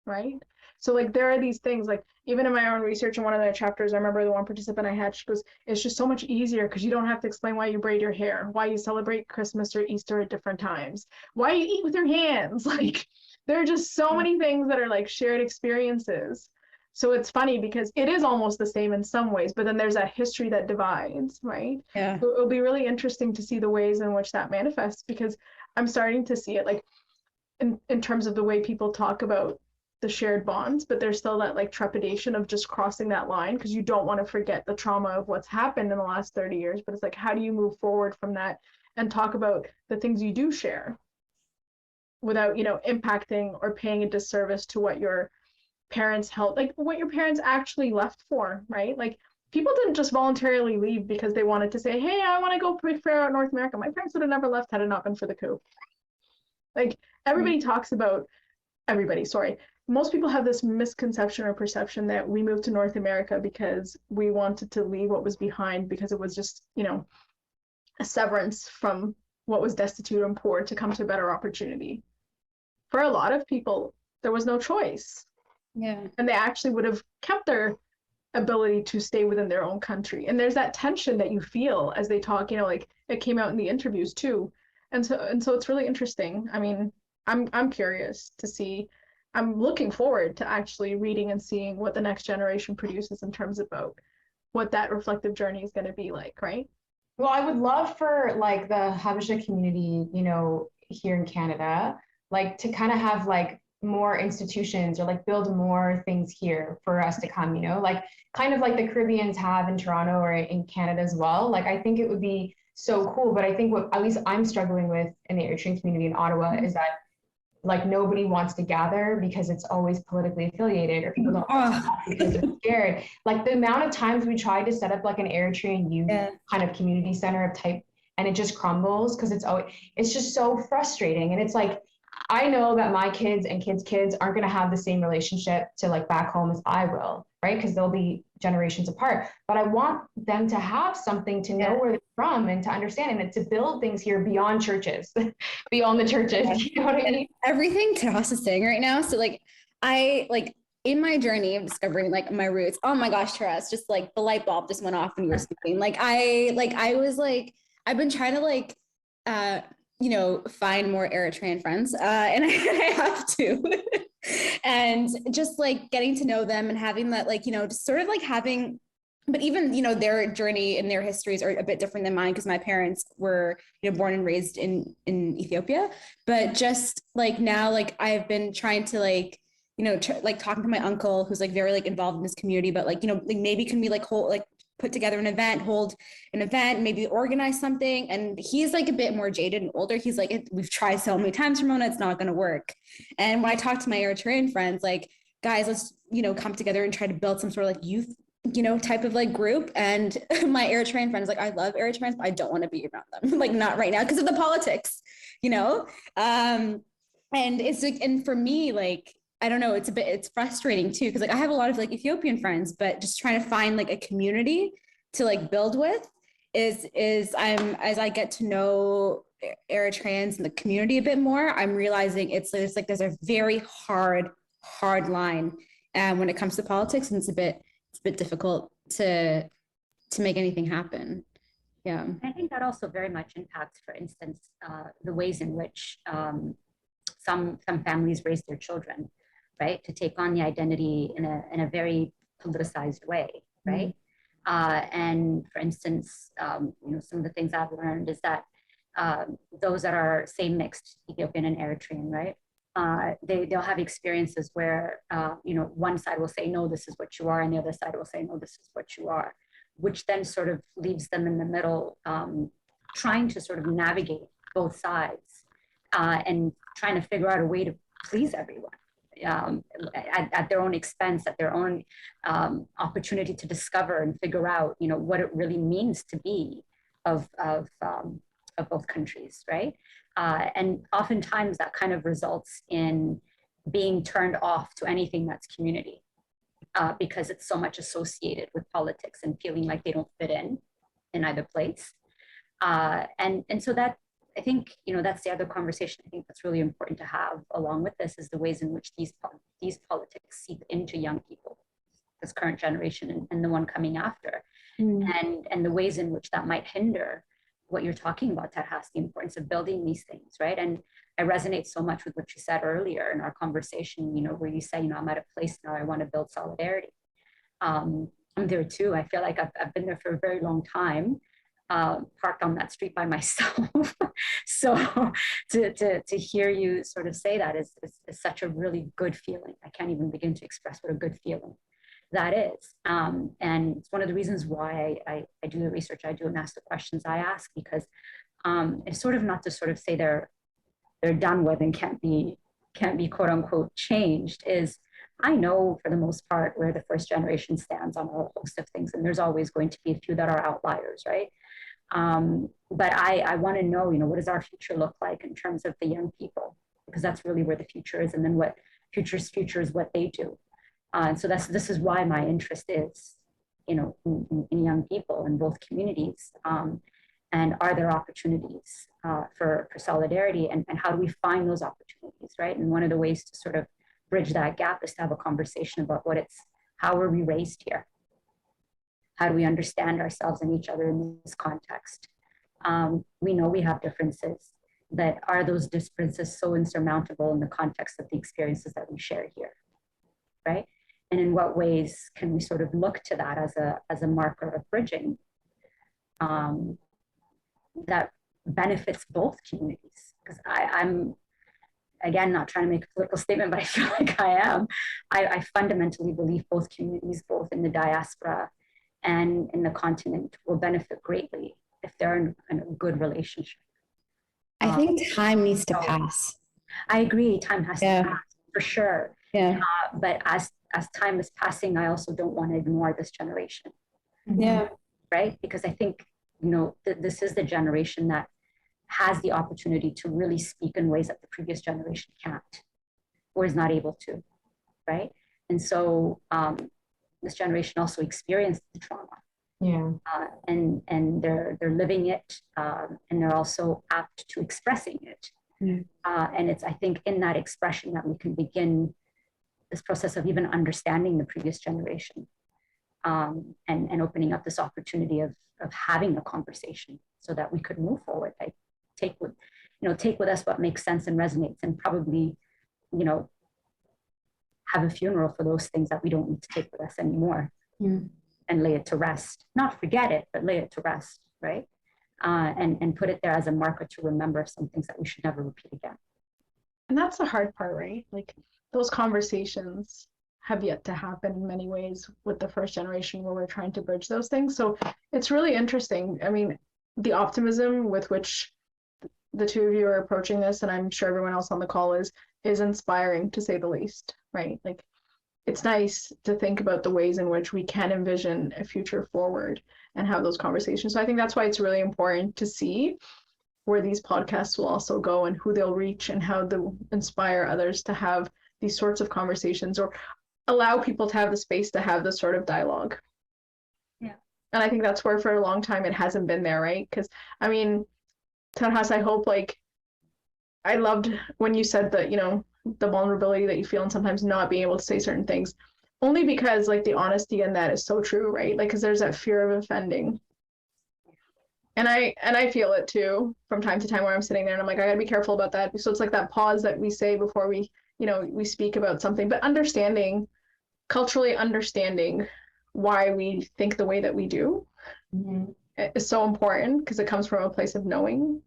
right? So like there are these things, like even in my own research in one of the chapters, I remember the one participant I had, she goes, it's just so much easier because you don't have to explain why you braid your hair, why you celebrate Christmas or Easter at different times, why you eat with your hands. Like there are just so many things that are like shared experiences. So it's funny because it is almost the same in some ways, but then there's that history that divides, right? Yeah. So it'll be really interesting to see the ways in which that manifests, because I'm starting to see it like in terms of the way people talk about the shared bonds, but there's still that like trepidation of just crossing that line because you don't want to forget the trauma of what's happened in the last 30 years. But it's like, how do you move forward from that and talk about the things you do share without, you know, impacting or paying a disservice to what your parents held, like what your parents actually left for, right? Like people didn't just voluntarily leave because they wanted to say, hey, I want to go pick fair out North America. My parents would have never left had it not been for the coup. Like everybody talks about everybody, sorry. Most people have this misconception or perception that we moved to North America because we wanted to leave what was behind because it was just, you know, a severance from what was destitute and poor to come to a better opportunity. For a lot of people, there was no choice. Yeah. And they actually would have kept their ability to stay within their own country. And there's that tension that you feel as they talk, you know, like it came out in the interviews too. And so it's really interesting. I mean, I'm curious to see. I'm looking forward to actually reading and seeing what the next generation produces in terms about what that reflective journey is going to be like, right? Well, I would love for like the Habesha community, you know, here in Canada, like to kind of have like more institutions or like build more things here for us to come, you know, like kind of like the Caribbeans have in Toronto or in Canada as well. Like I think it would be so cool. But I think what at least I'm struggling with in the Eritrean community in Ottawa is that like nobody wants to gather because it's always politically affiliated, or people don't because they're scared. Like the amount of times we tried to set up like an Eritrean youth kind of community center of type, and it just crumbles because it's just so frustrating. And it's like, I know that my kids and kids aren't going to have the same relationship to like back home as I will, right? Because they'll be generations apart. But I want them to have something to know where they're from and to understand, and to build things here beyond churches, beyond the churches. You know what I mean? Everything Taras is saying right now. So like, I like in my journey of discovering like my roots. Oh my gosh, Taras, just like the light bulb just went off when you were speaking. I was like, I've been trying to like, you know, find more Eritrean friends, and I have to. And just like getting to know them and having that, like, you know, just sort of like having, but even, you know, their journey and their histories are a bit different than mine because my parents were, you know, born and raised in Ethiopia. But just like now, like I've been trying to like, you know, like talking to my uncle who's like very like involved in this community, but like, you know, like maybe can we like put together an event, hold an event, maybe organize something. And he's like a bit more jaded and older. He's like, we've tried so many times, Ramona, it's not going to work. And when I talk to my Eritrean friends, like, guys, let's, you know, come together and try to build some sort of like youth, you know, type of like group. And my Eritrean friends, like, I love Eritreans, but I don't want to be around them, like not right now because of the politics, you know? And it's like, and for me, like, I don't know, it's frustrating too. Cause like I have a lot of like Ethiopian friends, but just trying to find like a community to like build with is as I get to know Eritreans and the community a bit more, I'm realizing it's like, there's a very hard line when it comes to politics. And it's a bit difficult to make anything happen. Yeah. I think that also very much impacts, for instance, the ways in which some families raise their children, right? To take on the identity in a very politicized way, right? And for instance, you know, some of the things I've learned is that those that are same mixed Ethiopian and Eritrean, right? They'll have experiences where, you know, one side will say, no, this is what you are. And the other side will say, no, this is what you are, which then sort of leaves them in the middle, trying to sort of navigate both sides and trying to figure out a way to please everyone, at their own expense, at their own opportunity to discover and figure out, you know, what it really means to be of both countries, right? And oftentimes that kind of results in being turned off to anything that's community, because it's so much associated with politics and feeling like they don't fit in either place. And so that, I think, you know, that's the other conversation I think that's really important to have along with this, is the ways in which these politics seep into young people, this current generation and the one coming after, and the ways in which that might hinder what you're talking about, that has the importance of building these things, right? And I resonate so much with what you said earlier in our conversation, you know, where you say, you know, I'm at a place now I want to build solidarity. I'm there too. I feel like I've been there for a very long time, parked on that street by myself. So to hear you sort of say that is such a really good feeling. I can't even begin to express what a good feeling that is. And it's one of the reasons why I do the research I do and ask the questions I ask, because it's sort of not to sort of say they're done with and can't be quote unquote changed. Is I know for the most part where the first generation stands on a whole host of things, and there's always going to be a few that are outliers, right? But I want to know, you know, what does our future look like in terms of the young people, because that's really where the future is, and then what future's future is what they do. And so this is why my interest is, you know, in young people in both communities. And are there opportunities for solidarity, and how do we find those opportunities, right? And one of the ways to sort of bridge that gap is to have a conversation about how were we raised here? How do we understand ourselves and each other in this context? We know we have differences, but are those differences so insurmountable in the context of the experiences that we share here, right? And in what ways can we sort of look to that as a marker of bridging that benefits both communities? Because I'm, again, not trying to make a political statement, but I feel like I am. I fundamentally believe both communities, both in the diaspora and in the continent, will benefit greatly if they're in a good relationship. I think time needs to pass. I agree, time has to pass, for sure. Yeah. But as time is passing, I also don't want to ignore this generation. Yeah. Right? Because I think, you know, this is the generation that has the opportunity to really speak in ways that the previous generation can't, or is not able to, right? And so this generation also experienced the trauma. Yeah. And they're living it, and they're also apt to expressing it. And it's, I think, in that expression that we can begin this process of even understanding the previous generation, and opening up this opportunity of having a conversation so that we could move forward. I take with us what makes sense and resonates, and probably, you know, have a funeral for those things that we don't need to take with us anymore, and lay it to rest. Not forget it, but lay it to rest, right? And put it there as a marker to remember some things that we should never repeat again. And that's the hard part, right? Like, those conversations have yet to happen in many ways with the first generation, where we're trying to bridge those things. So it's really interesting. I mean, the optimism with which the two of you are approaching this, and I'm sure everyone else on the call is inspiring, to say the least, right? Like, it's nice to think about the ways in which we can envision a future forward and have those conversations. So I think that's why it's really important to see where these podcasts will also go, and who they'll reach, and how they'll inspire others to have these sorts of conversations, or allow people to have the space to have this sort of dialogue. Yeah. And I think that's where for a long time it hasn't been there, right? Because, I mean, Tanhas, I hope, like, I loved when you said that, you know, the vulnerability that you feel and sometimes not being able to say certain things, only because, like, the honesty in that is so true, right? Like, because there's that fear of offending. And I feel it too from time to time, where I'm sitting there and I'm like, I gotta be careful about that. So it's like that pause that we say before we, you know, we speak about something, but culturally understanding why we think the way that we do is so important, because it comes from a place of knowing.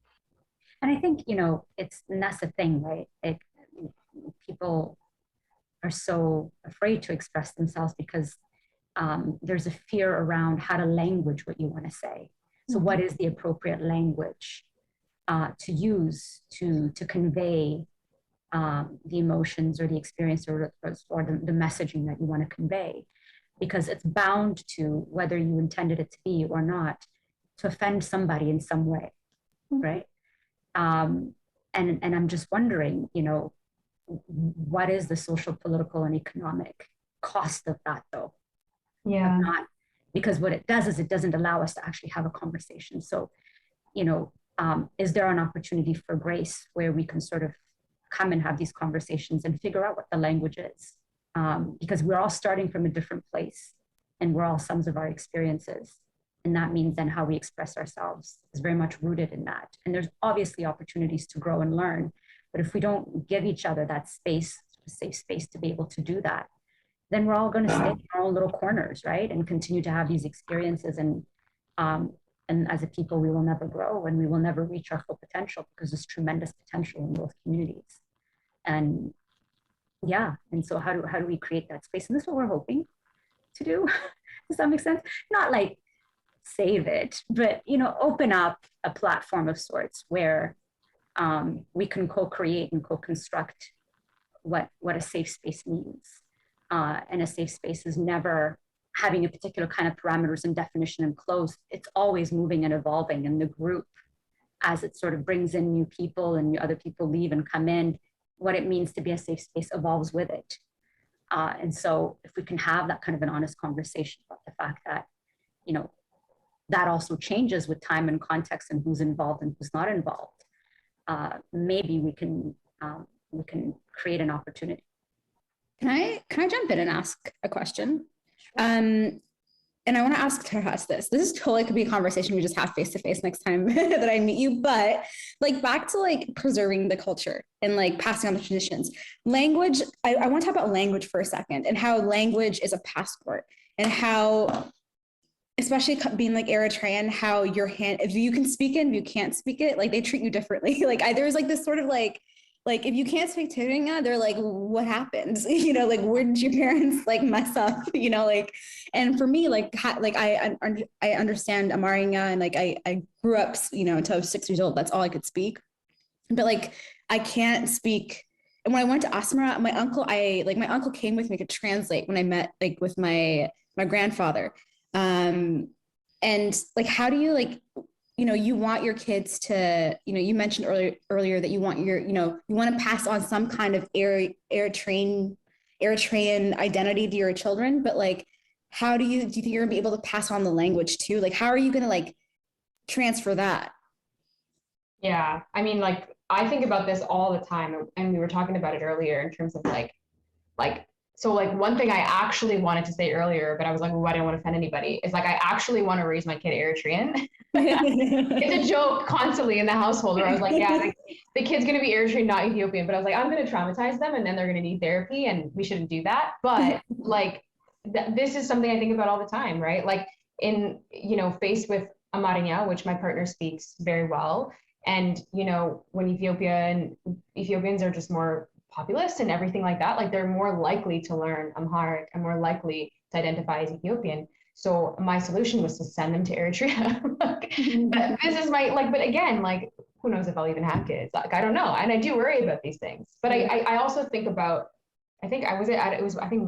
And I think, you know, and that's the thing, right? People are so afraid to express themselves because there's a fear around how to language what you want to say. So what is the appropriate language to use to convey the emotions or the experience or the messaging that you want to convey, because it's bound to, whether you intended it to be or not, to offend somebody in some way, right? And I'm just wondering, you know, what is the social, political, and economic cost of that, though? Yeah. Of not, because what it does is it doesn't allow us to actually have a conversation. So, you know, is there an opportunity for grace where we can sort of come and have these conversations and figure out what the language is? Because we're all starting from a different place and we're all sums of our experiences. And that means then how we express ourselves is very much rooted in that. And there's obviously opportunities to grow and learn, but if we don't give each other that space, a safe space to be able to do that, then we're all going to stay in our own little corners, right? And continue to have these experiences. And as a people, we will never grow and we will never reach our full potential, because there's tremendous potential in both communities. And yeah, and so how do we create that space? And this is what we're hoping to do, to some extent. Not like save it, but, you know, open up a platform of sorts where we can co-create and co-construct what a safe space means. And a safe space is never having a particular kind of parameters and definition and close. It's always moving and evolving, and the group, as it sort of brings in new people and other people leave and come in, what it means to be a safe space evolves with it. And so if we can have that kind of an honest conversation about the fact that, you know, that also changes with time and context and who's involved and who's not involved, maybe we can create an opportunity. Can I jump in and ask a question? And I want to ask Terhas this. This is totally could be a conversation we just have face to face next time that I meet you. But like back to like preserving the culture and like passing on the traditions. Language, I want to talk about language for a second, and how language is a passport, and how, especially being like Eritrean, how your hand, if you can speak it, if you can't speak it, like they treat you differently. Like there's like this sort of like if you can't speak Tigrinya, they're like, what happens? You know, like where did your parents like mess up? You know, like, and for me, like I understand Amarinya, and like I grew up, you know, until I was 6 years old. That's all I could speak. But like I can't speak. And when I went to Asmara, my uncle came with me to translate when I met like with my grandfather. And like, how do you like, you know, you want your kids to, you know, you mentioned earlier that you want your, you know, you want to pass on some kind of Eritrean identity to your children, but like, do you think you're gonna be able to pass on the language too? Like, how are you gonna like transfer that? Yeah, I mean, like, I think about this all the time, and we were talking about it earlier in terms of so like one thing I actually wanted to say earlier, but I was like, well, I don't want to offend anybody, is like, I actually want to raise my kid Eritrean. It's a joke constantly in the household where I was like, yeah, like, the kid's going to be Eritrean, not Ethiopian, but I was like, I'm going to traumatize them and then they're going to need therapy and we shouldn't do that. But like, this is something I think about all the time, right? Like in, you know, faced with Amarinya, which my partner speaks very well. And, you know, when Ethiopians are just more populist and everything like that, like they're more likely to learn Amharic and more likely to identify as Ethiopian. So my solution was to send them to Eritrea. Like, this is my, like, but again, like, who knows if I'll even have kids? Like, I don't know. And I do worry about these things, but I also think about, I think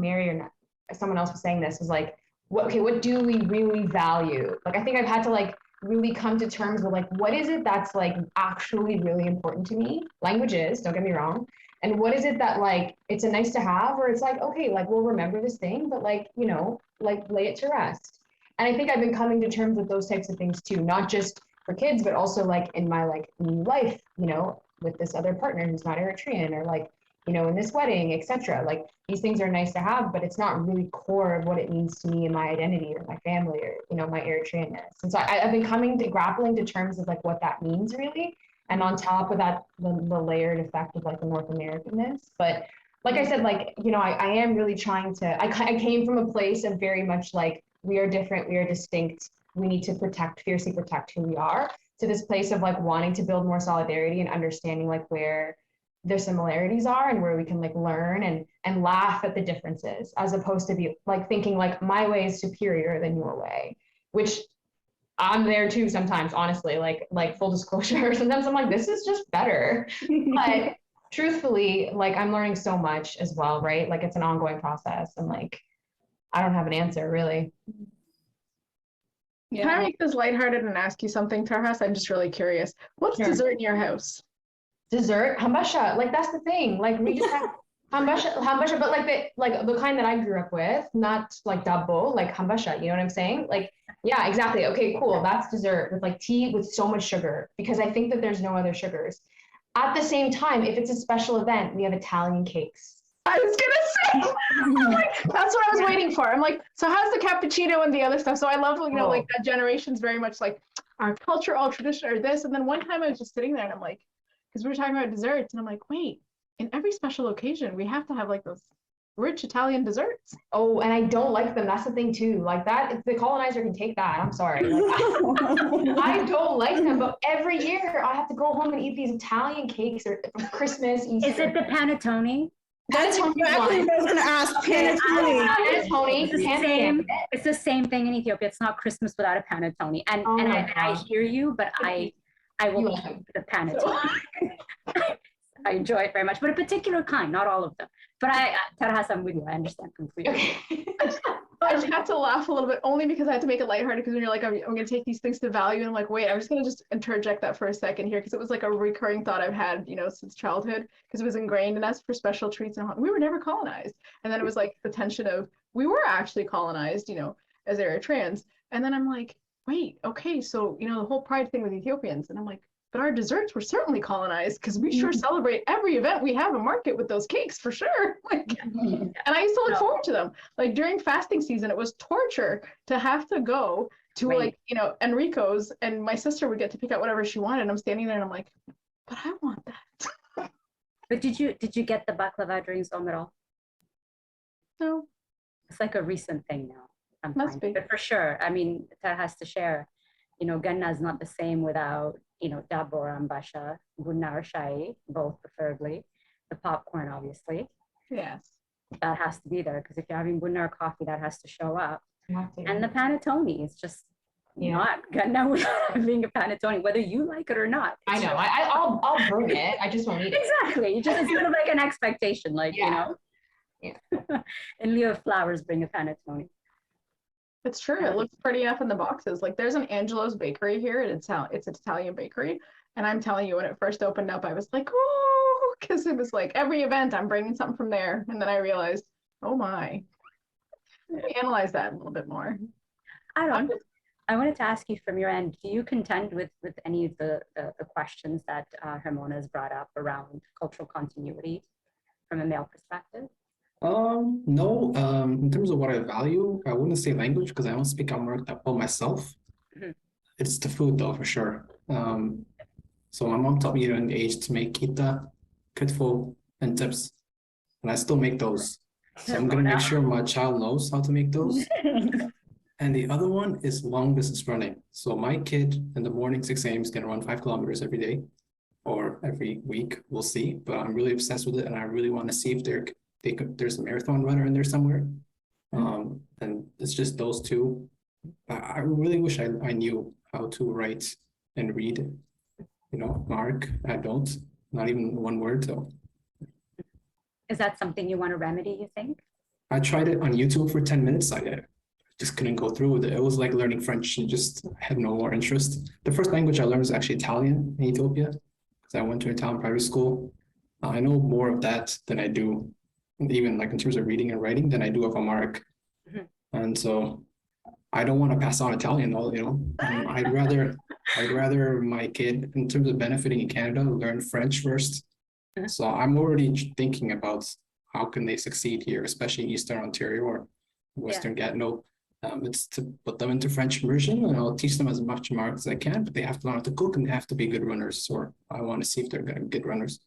Mary or someone else was saying this, was like, what do we really value? Like, I think I've had to like really come to terms with like, what is it that's like actually really important to me? Language is, don't get me wrong. And what is it that like, it's a nice to have, or it's like, okay, like we'll remember this thing, but like, you know, like lay it to rest. And I think I've been coming to terms with those types of things too, not just for kids, but also like in my like new life, you know, with this other partner who's not Eritrean, or like, you know, in this wedding, etc. Like these things are nice to have, but it's not really core of what it means to me and my identity or my family or, you know, my Eritreanness. And so I've been grappling to terms of like what that means really. And on top of that, the layered effect of like the North Americanness. But like I said, like, you know, I am really trying to, I came from a place of very much like, we are different, we are distinct, we need to fiercely protect who we are, to this place of like wanting to build more solidarity and understanding like where their similarities are and where we can like learn and laugh at the differences, as opposed to be like thinking like my way is superior than your way, which I'm there too sometimes, honestly, like full disclosure, sometimes I'm like, this is just better. But truthfully, like I'm learning so much as well, right? Like it's an ongoing process, and like I don't have an answer really. Can I make this lighthearted and ask you something, Tarhas? I'm just really curious. What's Sure. dessert in your house? Dessert, hambasha, like that's the thing. Like we just have hambasha, but like the kind that I grew up with, not like dabbo, like hambasha, you know what I'm saying? Like, yeah, exactly. Okay, cool. That's dessert with like tea with so much sugar, because I think that there's no other sugars. At the same time, if it's a special event, we have Italian cakes. I was gonna say, I'm like, that's what I was waiting for. I'm like, so how's the cappuccino and the other stuff? So I love, you know, like that generation's very much like our culture, all tradition, or this. And then one time I was just sitting there and I'm like, because we were talking about desserts, and I'm like, wait, in every special occasion, we have to have like those rich Italian desserts. Oh, and I don't like them. That's the thing too. Like that, if the colonizer can take that. I'm sorry. Like, I don't like them, but every year I have to go home and eat these Italian cakes or Christmas, Easter. Is it the panettone? That's exactly what I was gonna ask. Panettone. It's the same thing in Ethiopia. It's not Christmas without a panettone. And I hear you, but I will keep the panettone. I enjoy it very much, but a particular kind, not all of them. But Tarhas, I'm with you. I understand completely. I just had to laugh a little bit, only because I had to make it lighthearted, because when you're like, I'm going to take these things to value, and I'm like, wait, I'm just going to just interject that for a second here, because it was like a recurring thought I've had, you know, since childhood, because it was ingrained in us for special treats, and we were never colonized. And then it was like the tension of, we were actually colonized, you know, as Eritreans. And then I'm like, wait, okay, so, you know, the whole pride thing with Ethiopians. And I'm like, but our desserts were certainly colonized, because we sure celebrate every event. We have a market with those cakes for sure. Like, and I used to look forward to them. Like during fasting season, it was torture to have to go to like, you know, Enrico's, and my sister would get to pick out whatever she wanted. And I'm standing there and I'm like, but I want that. But did you get the baklava during Zom at all? No. It's like a recent thing now. Must be. But for sure, I mean, that has to share. You know, Ganna is not the same without, you know, dabo or ambasha, bunna or shai, both preferably. The popcorn, obviously. Yes. That has to be there, because if you're having bunna or coffee, that has to show up. to. And the panettone is just not Ganna without having a panettone, whether you like it or not. I know. I'll bring it. I just won't eat it. Exactly. It's sort of like an expectation, like, you know. Yeah. In lieu of flowers, bring a panettone. It's true. It looks pretty enough in the boxes. Like there's an Angelo's bakery here, and it's an Italian bakery. And I'm telling you, when it first opened up, I was like, oh, because it was like every event I'm bringing something from there. And then I realized, oh my. Analyze that a little bit more. I wanted to ask you from your end, do you contend with any of the questions that Hermona has brought up around cultural continuity from a male perspective? No, in terms of what I value, I wouldn't say language, because I don't speak Amharic that well myself. Mm-hmm. It's the food though, for sure. So my mom taught me at an age to make kita, kitfo, and tips. And I still make those. So I'm gonna make sure my child knows how to make those. And the other one is long distance running. So my kid in the morning, 6 a.m. is gonna run 5 kilometers every day or every week. We'll see. But I'm really obsessed with it, and I really want to see if there's a marathon runner in there somewhere. And it's just those two. I really wish I knew how to write and read, you know, Mark. I don't, not even one word. So is that something you want to remedy, you think? I tried it on YouTube for 10 minutes. I just couldn't go through with it. It was like learning French, and just had no more interest. The first language I learned was actually Italian in Ethiopia, because I went to Italian private school. I know more of that than I do, even like in terms of reading and writing, than I do of Amharic. Mm-hmm. And so I don't want to pass on Italian, though, you know. I'd rather my kid, in terms of benefiting in Canada, learn French first. Mm-hmm. So I'm already thinking about how can they succeed here, especially in Eastern Ontario or Western Gatineau. It's to put them into French immersion, and I'll teach them as much Amharic as I can, but they have to learn how to cook, and they have to be good runners, or I want to see if they're good runners.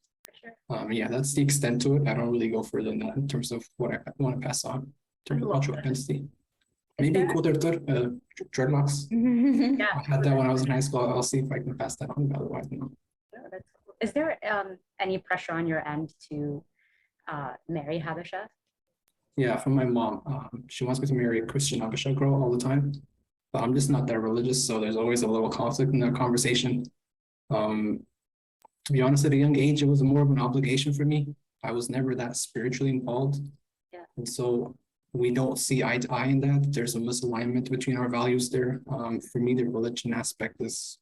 Yeah, that's the extent to it. I don't really go further than that in terms of what I want to pass on in terms of cultural identity. Maybe dreadlocks. Yeah. I had that when I was in high school. I'll see if I can pass that on, but otherwise, no. Oh, that's cool. Is there any pressure on your end to marry Habesha? Yeah, from my mom. She wants me to marry a Christian Habesha girl all the time, but I'm just not that religious, so there's always a little conflict in that conversation. to be honest, at a young age, it was more of an obligation for me. I was never that spiritually involved. Yeah. And so we don't see eye to eye in that. There's a misalignment between our values there. For me, the religion aspect is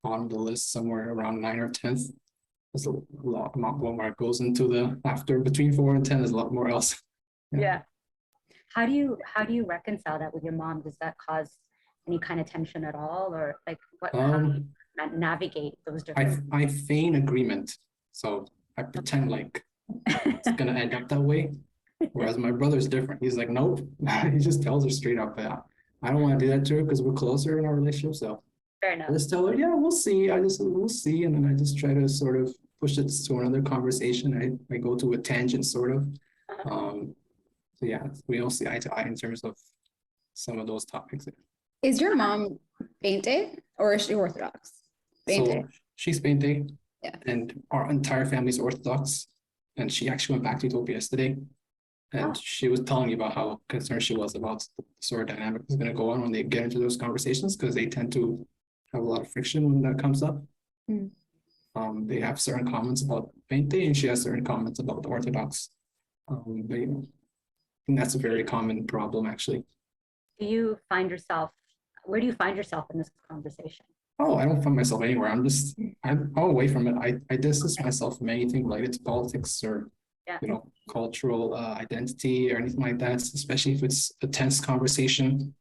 on the list somewhere around 9 or 10th. There's a lot more goes into the after between 4 and 10. There's a lot more else. Yeah. How do you reconcile that with your mom? Does that cause any kind of tension at all, or like how do you navigate those different? I feign agreement, so I pretend like it's gonna end up that way. Whereas my brother's different. He's like, nope. He just tells her straight up. I don't want to do that to her because we're closer in our relationship. So Fair enough. I just tell her, yeah, we'll see. We'll see, and then I just try to sort of push it to another conversation. I go to a tangent, sort of. So yeah, we don't see eye to eye in terms of some of those topics. Is your mom Bente or is she Orthodox? Bente. So she's Bente, Yeah. and our entire family's Orthodox. And she actually went back to Ethiopia yesterday, and she was telling me about how concerned she was about the sort of dynamic that's going to go on when they get into those conversations, because they tend to have a lot of friction when that comes up. They have certain comments about Bente, and she has certain comments about the Orthodox. But you know, I think that's a very common problem, actually. Do you find yourself? Where do you find yourself in this conversation? Oh, I don't find myself anywhere. I'm away from it. I distance myself from anything related to politics or, you know, cultural identity or anything like that, especially if it's a tense conversation.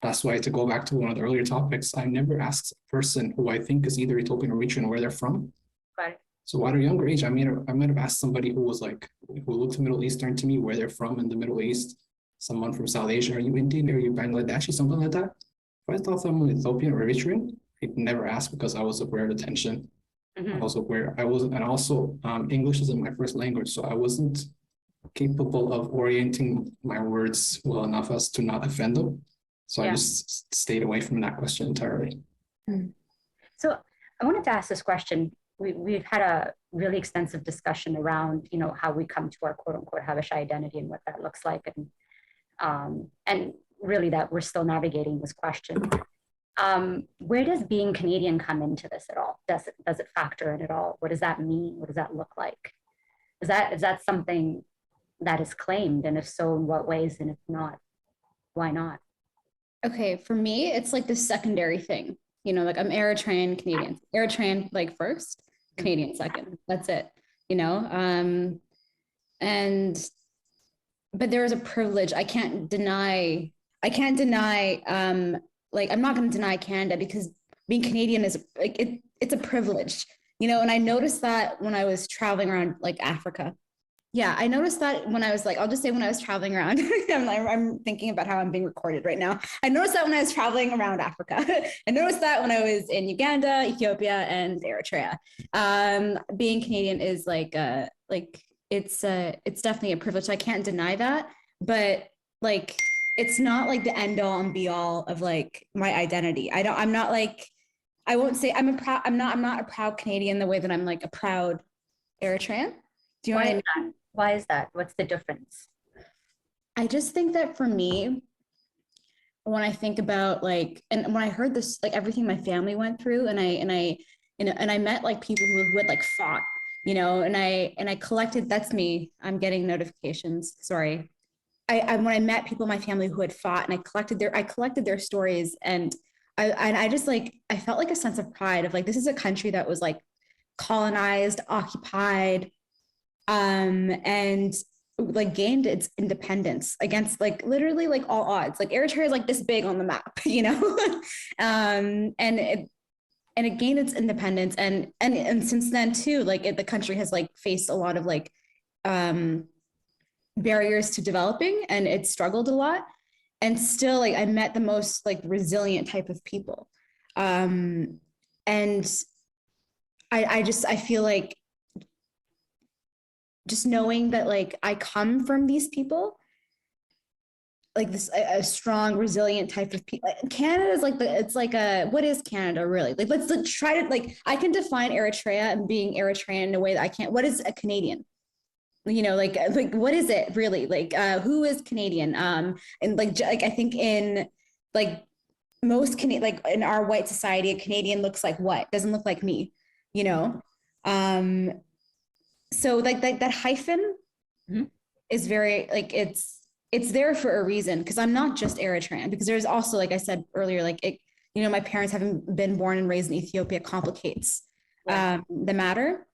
That's why, to go back to one of the earlier topics, I never asked a person who I think is either Ethiopian or Eritrean where they're from. Right. So at a younger age, I might have asked somebody who looked Middle Eastern to me where they're from in the Middle East. Someone from South Asia, are you Indian, are you Bangladeshi, something like that. If I thought someone Ethiopian or Eritrean, I'd never ask because I was aware of the tension. I was aware, and also English isn't my first language, so I wasn't capable of orienting my words well enough as to not offend them. So I just stayed away from that question entirely. So I wanted to ask this question. We've had a really extensive discussion around, you know, how we come to our quote unquote Habesha identity and what that looks like, and really that we're still navigating this question. Where does being Canadian come into this at all? Does it factor in at all? What does that mean? What does that look like? Is that something that is claimed? And if so, in what ways? And if not, why not? Okay, for me, it's like the secondary thing. You know, like I'm Eritrean Canadian. Eritrean like first, Canadian second. That's it. You know, but there is a privilege. I can't deny. Like I'm not going to deny Canada because being Canadian is like it's a privilege, you know. And I noticed that when I was traveling around like Africa. Yeah, I noticed that when I was like, I'll just say when I was traveling around, I'm thinking about how I'm being recorded right now. I noticed that when I was traveling around Africa. I noticed that when I was in Uganda, Ethiopia, and Eritrea. Being Canadian is like it's definitely a privilege. I can't deny that, but like it's not like the end all and be all of like my identity. I'm not like, I won't say I'm not a proud Canadian the way that I'm like a proud Eritrean. Do you know what I mean? Why is that? What's the difference? I just think that for me, when I think about like, and when I heard this, like everything my family went through, and I met like people who had like fought, you know, and I collected, that's me. I'm getting notifications. Sorry. When I met people in my family who had fought, and I collected their stories, and I just like, I felt like a sense of pride of like, this is a country that was like colonized, occupied, and like gained its independence against like literally like all odds. Like Eritrea is like this big on the map, you know, and it gained its independence, and since then too, like the country has like faced a lot of like barriers to developing, and it struggled a lot. And still, like I met the most like resilient type of people, and I feel like just knowing that like I come from these people, like this a strong, resilient type of people. Canada is like it's like what is Canada really? Like let's try to like, I can define Eritrea and being Eritrean in a way that I can't. What is a Canadian? You know, like what is it really? Like who is Canadian? And like I think in like most like in our white society, a Canadian looks like what? Doesn't look like me, you know? So like that hyphen is very like it's there for a reason, because I'm not just Eritrean, because there's also, like I said earlier, like it, you know, my parents having been born and raised in Ethiopia complicates the matter.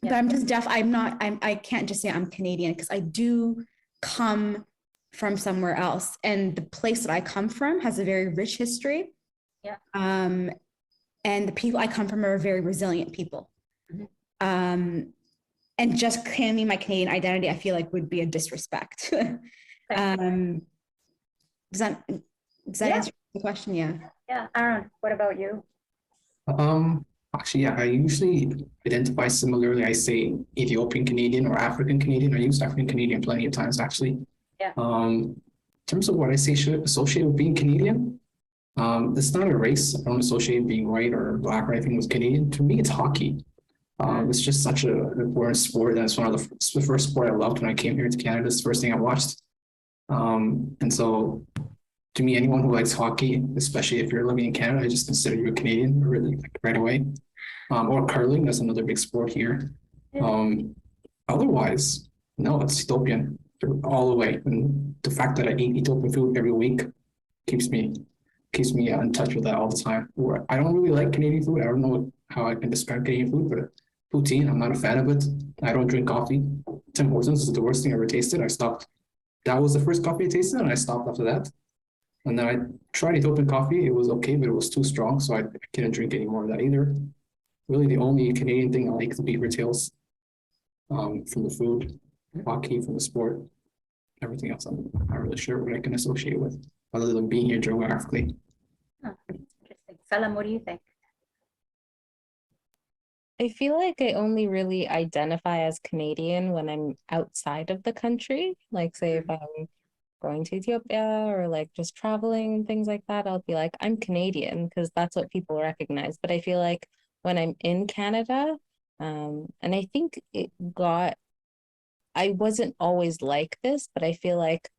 But I'm just I can't just say I'm Canadian, because I do come from somewhere else, and the place that I come from has a very rich history. And the people I come from are very resilient people. And just claiming my Canadian identity, I feel like would be a disrespect. Does that answer the question? Yeah. Aaron, what about you? Actually, yeah, I usually identify similarly. I say Ethiopian Canadian or African Canadian. I use African Canadian plenty of times, actually. In terms of what I say should associate with being Canadian, it's not a race. I don't associate being white or black or anything with Canadian. To me, it's hockey. It's just such an important sport. And it's one of the first sport I loved when I came here to Canada. It's the first thing I watched. And so to me, anyone who likes hockey, especially if you're living in Canada, I just consider you a Canadian really like, right away. Or curling, that's another big sport here. Otherwise, no, it's Ethiopian all the way. And the fact that I eat Ethiopian food every week keeps me in touch with that all the time. I don't really like Canadian food. I don't know how I can describe Canadian food, but poutine, I'm not a fan of it. I don't drink coffee. Tim Hortons is the worst thing I ever tasted. I stopped. That was the first coffee I tasted, and I stopped after that. And then I tried Ethiopian coffee. It was okay, but it was too strong, so I couldn't drink any more of that either. Really, the only Canadian thing I like is the beaver tails from the food, hockey from the sport. Everything else, I'm not really sure what I can associate with, other than being here geographically. Interesting. Selam, what do you think? I feel like I only really identify as Canadian when I'm outside of the country. Like, say, if I'm going to Ethiopia or like just traveling and things like that, I'll be like, I'm Canadian, because that's what people recognize. But I feel like when I'm in Canada, and I think I wasn't always like this, but I feel like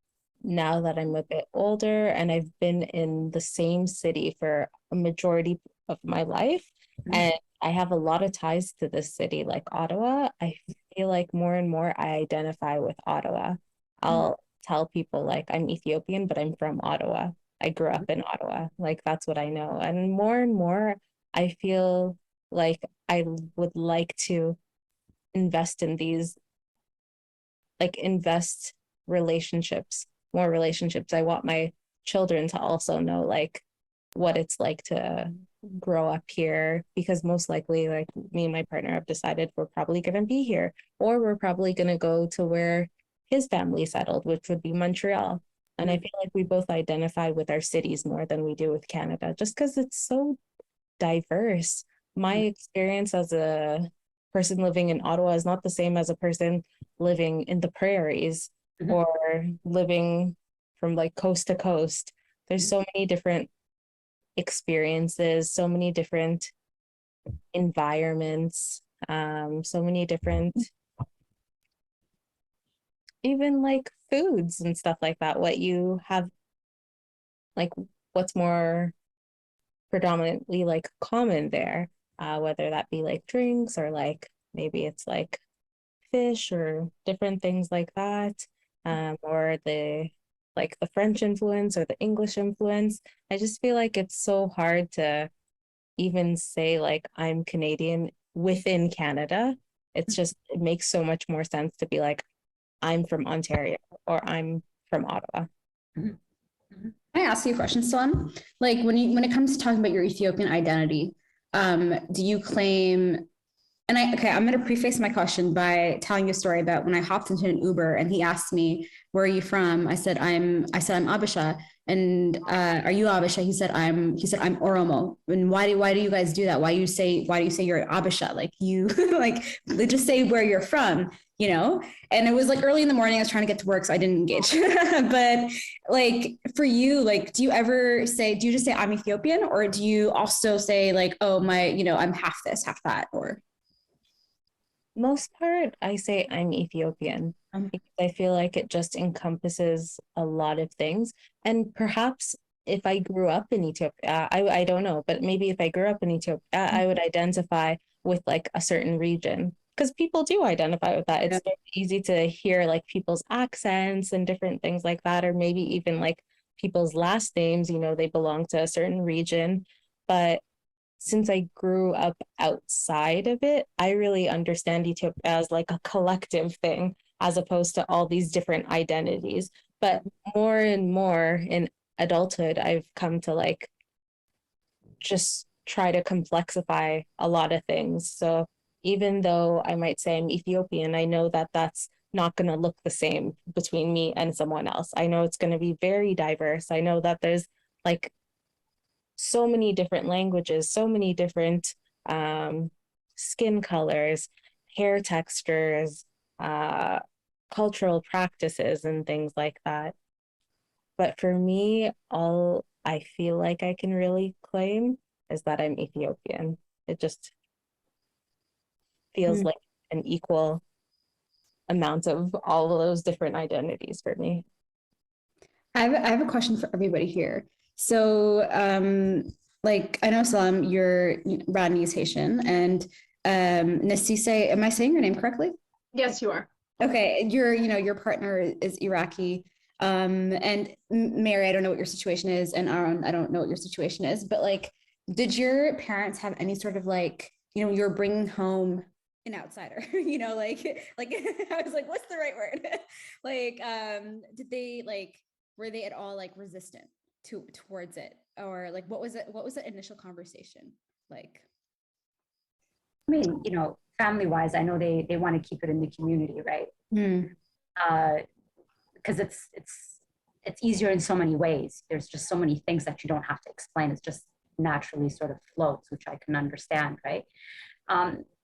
now that I'm a bit older and I've been in the same city for a majority of my life, and I have a lot of ties to this city, like Ottawa, I feel like more and more I identify with Ottawa. I'll tell people like I'm Ethiopian, but I'm from Ottawa. I grew up in Ottawa. Like that's what I know. And more, I feel like I would like to invest in these, like invest relationships, more relationships. I want my children to also know like what it's like to grow up here, because most likely like me and my partner have decided we're probably going to be here, or we're probably going to go to where his family settled, which would be Montreal. And I feel like we both identify with our cities more than we do with Canada, just because it's so diverse. My experience as a person living in Ottawa is not the same as a person living in the prairies or living from like coast to coast. There's so many different experiences, so many different environments, so many different even like foods and stuff like that. What you have, like what's more predominantly like common there, whether that be like drinks or like maybe it's like fish or different things like that, or the like the French influence or the English influence. I just feel like it's so hard to even say like I'm Canadian within Canada. It's just, it makes so much more sense to be like, I'm from Ontario or I'm from Ottawa. Can I ask you a question, Selam? Like when it comes to talking about your Ethiopian identity, do you claim, and I'm going to preface my question by telling you a story about when I hopped into an Uber and he asked me, where are you from? I said, I'm Abisha. And are you Abisha? He said, I'm Oromo. And why do you guys do that? Why do you say you're Abisha? Like you, like just say where you're from, you know? And it was like early in the morning, I was trying to get to work, so I didn't engage. But like for you, like, do you just say I'm Ethiopian, or do you also say like, oh, I'm half this, half that, or? Most part, I say I'm Ethiopian because I feel like it just encompasses a lot of things. And perhaps if I grew up in Ethiopia, I don't know, but maybe if I grew up in Ethiopia, I would identify with like a certain region, because people do identify with that. It's very easy to hear like people's accents and different things like that, or maybe even like people's last names, you know, they belong to a certain region. But since I grew up outside of it, I really understand Ethiopia as like a collective thing, as opposed to all these different identities. But more and more in adulthood, I've come to like just try to complexify a lot of things. So even though I might say I'm Ethiopian, I know that that's not going to look the same between me and someone else. I know it's going to be very diverse. I know that there's like so many different languages, so many different skin colors, hair textures, cultural practices, and things like that. But for me, all I feel like I can really claim is that I'm Ethiopian. It just feels like an equal amount of all of those different identities for me. I have a question for everybody here. So, like, I know Selam, you're Rodney's Haitian, and Nassisse, am I saying your name correctly? Yes, you are. Okay, your partner is Iraqi. And Mary, I don't know what your situation is, and Aaron, I don't know what your situation is, but like, did your parents have any sort of like, you're bringing home an outsider, like I was like, what's the right word? Like, did they like, were they at all like resistant towards it, or like what was the initial conversation like? I mean, family wise, I know they want to keep it in the community, right? Because it's easier in so many ways. There's just so many things that you don't have to explain. It's just naturally sort of floats, which I can understand, right?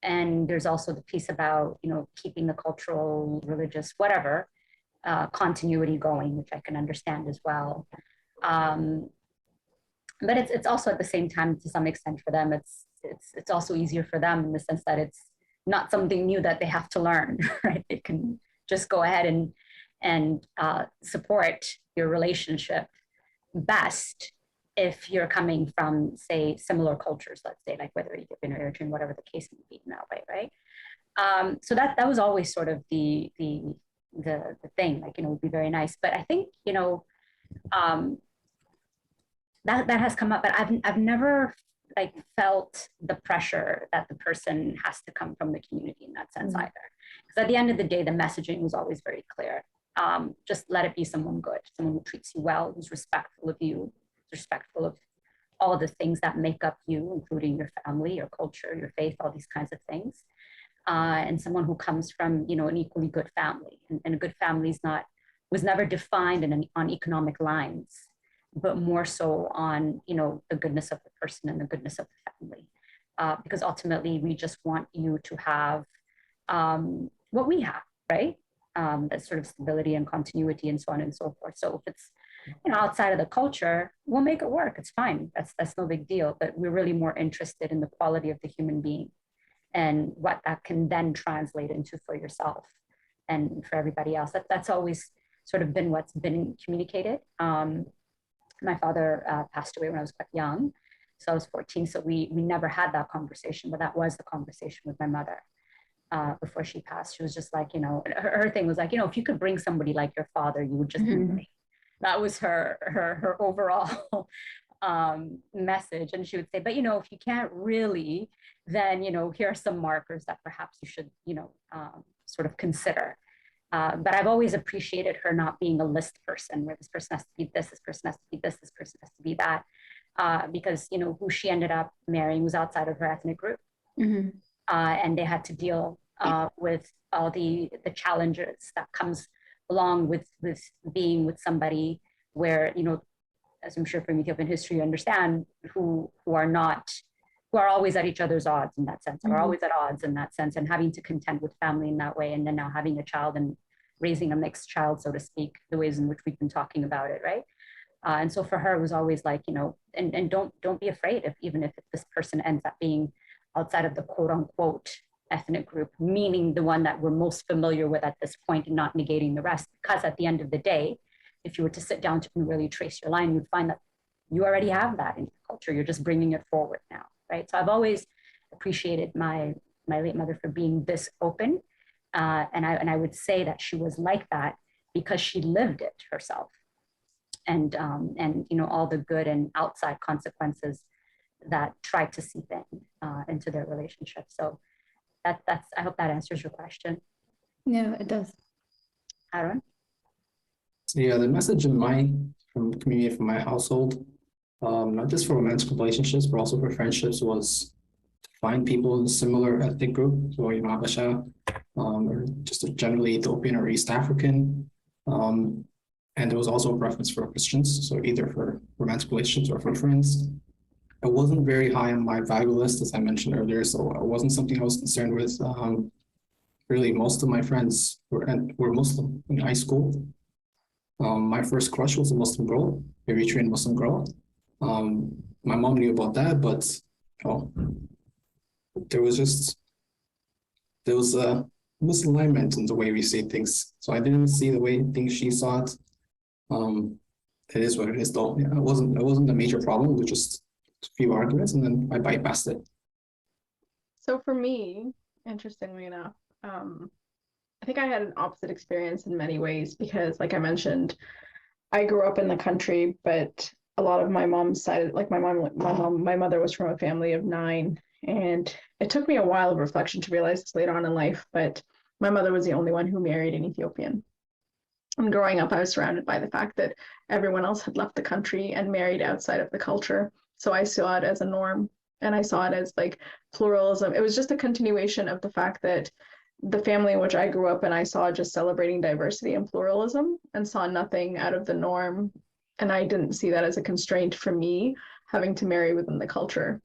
And there's also the piece about keeping the cultural, religious, whatever continuity going, which I can understand as well. But it's also at the same time, to some extent, for them, it's also easier for them in the sense that it's not something new that they have to learn, right? They can just go ahead and support your relationship best if you're coming from, say, similar cultures, let's say, like whether you've been Eritrean, whatever the case may be in that way, right? So that was always sort of the thing, like, would be very nice. But I think, that has come up, but I've never like felt the pressure that the person has to come from the community in that sense either. Because at the end of the day, the messaging was always very clear. Just let it be someone good, someone who treats you well, who's respectful of you, respectful of all of the things that make up you, including your family, your culture, your faith, all these kinds of things. And someone who comes from, an equally good family. And a good family was never defined on economic lines, but more so on, the goodness of the person and the goodness of the family. Because ultimately, we just want you to have what we have, right? That sort of stability and continuity and so on and so forth. So if it's, outside of the culture, we'll make it work. It's fine. That's no big deal. But we're really more interested in the quality of the human being and what that can then translate into for yourself and for everybody else. That's always sort of been what's been communicated. My father passed away when I was quite young. So I was 14. So we never had that conversation, but that was the conversation with my mother before she passed. She was just like, her thing was like, if you could bring somebody like your father, you would just be great. That was her overall message. And she would say, but, if you can't really, then, here are some markers that perhaps you should, sort of consider. But I've always appreciated her not being a list person where this person has to be this person has to be this person has to be that, because, who she ended up marrying was outside of her ethnic group. And they had to deal with all the challenges that comes along with being with somebody where, as I'm sure from Ethiopian history, you understand, who are always at each other's odds in that sense, are always at odds in that sense, and having to contend with family in that way, and then now having a child and raising a mixed child, so to speak, the ways in which we've been talking about it, right? And so for her, it was always like, and don't be afraid even if this person ends up being outside of the quote unquote ethnic group, meaning the one that we're most familiar with at this point and not negating the rest. Because at the end of the day, if you were to sit down to really trace your line, you'd find that you already have that in your culture. You're just bringing it forward now, right? So I've always appreciated my late mother for being this open. And I would say that she was like that because she lived it herself. And all the good and outside consequences that tried to seep into their relationship. So that's I hope that answers your question. Yeah, it does. Aaron? So yeah, the message from community, from my household, not just for romantic relationships, but also for friendships, was to find people in a similar ethnic group, so Habesha, or just generally Ethiopian or East African. And there was also a preference for Christians, so either for romantic relationships or for friends. It wasn't very high on my value list, as I mentioned earlier, so it wasn't something I was concerned with. Really, most of my friends were Muslim in high school. My first crush was a Muslim girl, Eritrean Muslim girl. My mom knew about that, but there was a misalignment in the way we see things. So I didn't see the way things she saw it. It is what it is, though. Yeah, it wasn't a major problem. It was just a few arguments, and then I bypassed it. So for me, interestingly enough, I think I had an opposite experience in many ways because, like I mentioned, I grew up in the country, but a lot of my mom's side, like my mother was from a family of 9, and it took me a while of reflection to realize this later on in life, but my mother was the only one who married an Ethiopian. And growing up, I was surrounded by the fact that everyone else had left the country and married outside of the culture. So I saw it as a norm, and I saw it as like pluralism. It was just a continuation of the fact that the family in which I grew up in, I saw just celebrating diversity and pluralism and saw nothing out of the norm. And I didn't see that as a constraint for me having to marry within the culture.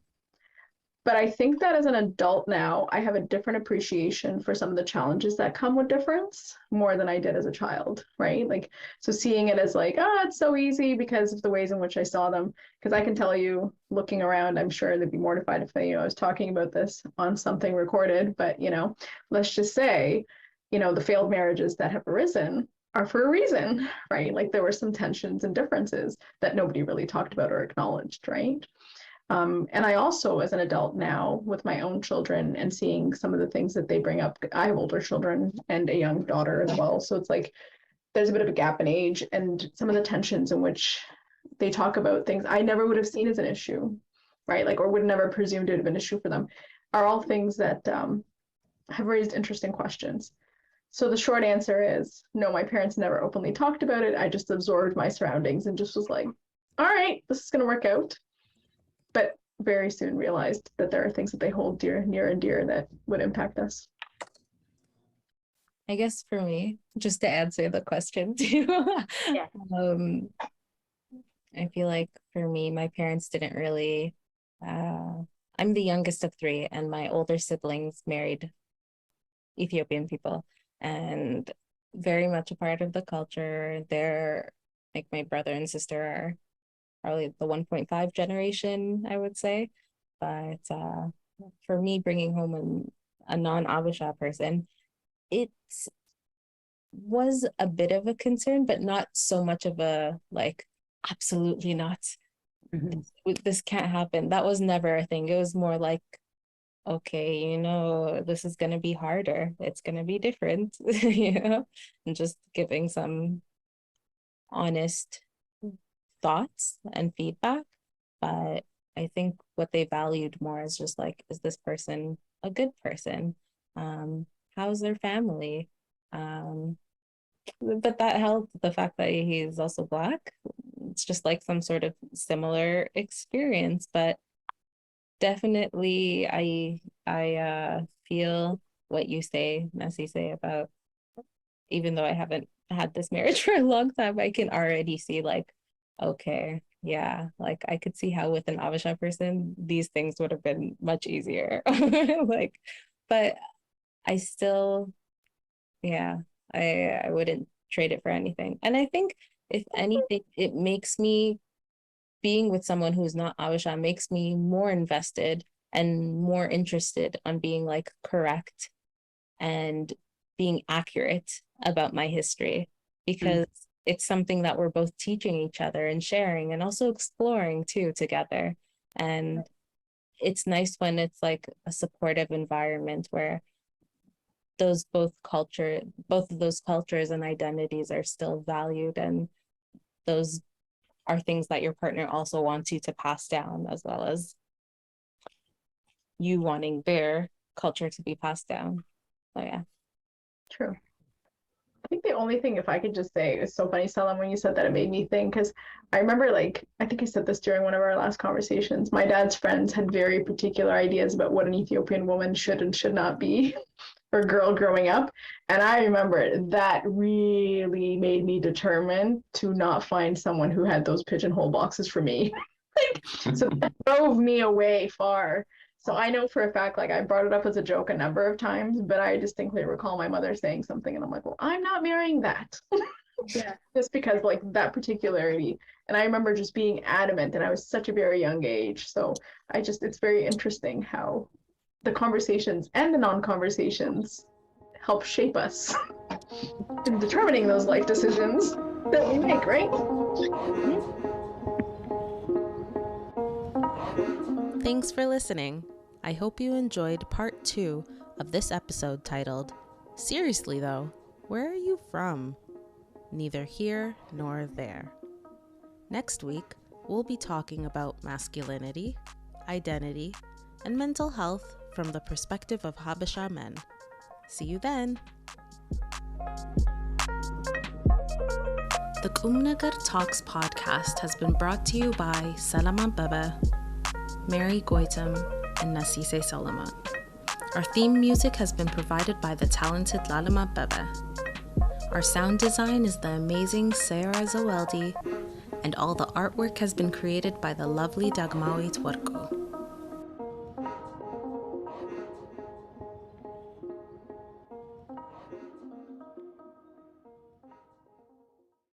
But I think that as an adult now, I have a different appreciation for some of the challenges that come with difference more than I did as a child, right? Like, so seeing it as like, it's so easy because of the ways in which I saw them. Because I can tell you, looking around, I'm sure they'd be mortified if I was talking about this on something recorded. But, let's just say, the failed marriages that have arisen are for a reason, right? Like there were some tensions and differences that nobody really talked about or acknowledged, right? And I also, as an adult now, with my own children and seeing some of the things that they bring up, I have older children and a young daughter as well. So it's like there's a bit of a gap in age, and some of the tensions in which they talk about things I never would have seen as an issue, right? Like, or would never presumed it have been an issue for them, are all things that have raised interesting questions. So the short answer is no, my parents never openly talked about it. I just absorbed my surroundings and just was like, all right, this is going to work out. But very soon realized that there are things that they hold near and dear that would impact us. I guess for me, just to answer the question too, Yeah. I feel like for me, my parents didn't really, I'm the youngest of 3, and my older siblings married Ethiopian people and very much a part of the culture. They're like my brother and sister are probably the 1.5 generation, I would say. But for me, bringing home a non-Abesha person, it was a bit of a concern, but not so much of a like, absolutely not. Mm-hmm. This can't happen. That was never a thing. It was more like, okay, this is going to be harder. It's going to be different, and just giving some honest thoughts and feedback. But I think what they valued more is just like, is this person a good person? How's their family? But that helped, the fact that he's also Black. It's just like some sort of similar experience. But definitely I feel what you say, Nassisse, about, even though I haven't had this marriage for a long time, I can already see like, okay, yeah, like I could see how with an Abesha person, these things would have been much easier. Like, but I still, yeah, I wouldn't trade it for anything. And I think if anything, it makes me, being with someone who's not Abesha makes me more invested and more interested on being like correct and being accurate about my history, because it's something that we're both teaching each other and sharing and also exploring too together. And it's nice when it's like a supportive environment where both of those cultures and identities are still valued, and those are things that your partner also wants you to pass down, as well as you wanting their culture to be passed down. So yeah. True. I think the only thing, if I could just say, it's so funny, Selam, when you said that, it made me think, because I remember, like, I think I said this during one of our last conversations, my dad's friends had very particular ideas about what an Ethiopian woman should and should not be or girl growing up. And I remember that really made me determined to not find someone who had those pigeonhole boxes for me. So that drove me away far. So I know for a fact, like, I brought it up as a joke a number of times, but I distinctly recall my mother saying something, and I'm like, well, I'm not marrying that. Yeah. Just because, like, that particularity. And I remember just being adamant, and I was such a very young age. So it's very interesting how the conversations and the non-conversations help shape us in determining those life decisions that we make, right? Thanks for listening. I hope you enjoyed part 2 of this episode titled, Seriously Though, Where Are You From? Neither here nor there. Next week, we'll be talking about masculinity, identity, and mental health from the perspective of Habesha men. See you then! The Kümneger Talks podcast has been brought to you by Selam, Abebe, Mary Goitom, and Nassisse Solomon. Our theme music has been provided by the talented Lealem Abebe. Our sound design is the amazing Zeweldi, and all the artwork has been created by the lovely Dagmawit Worku.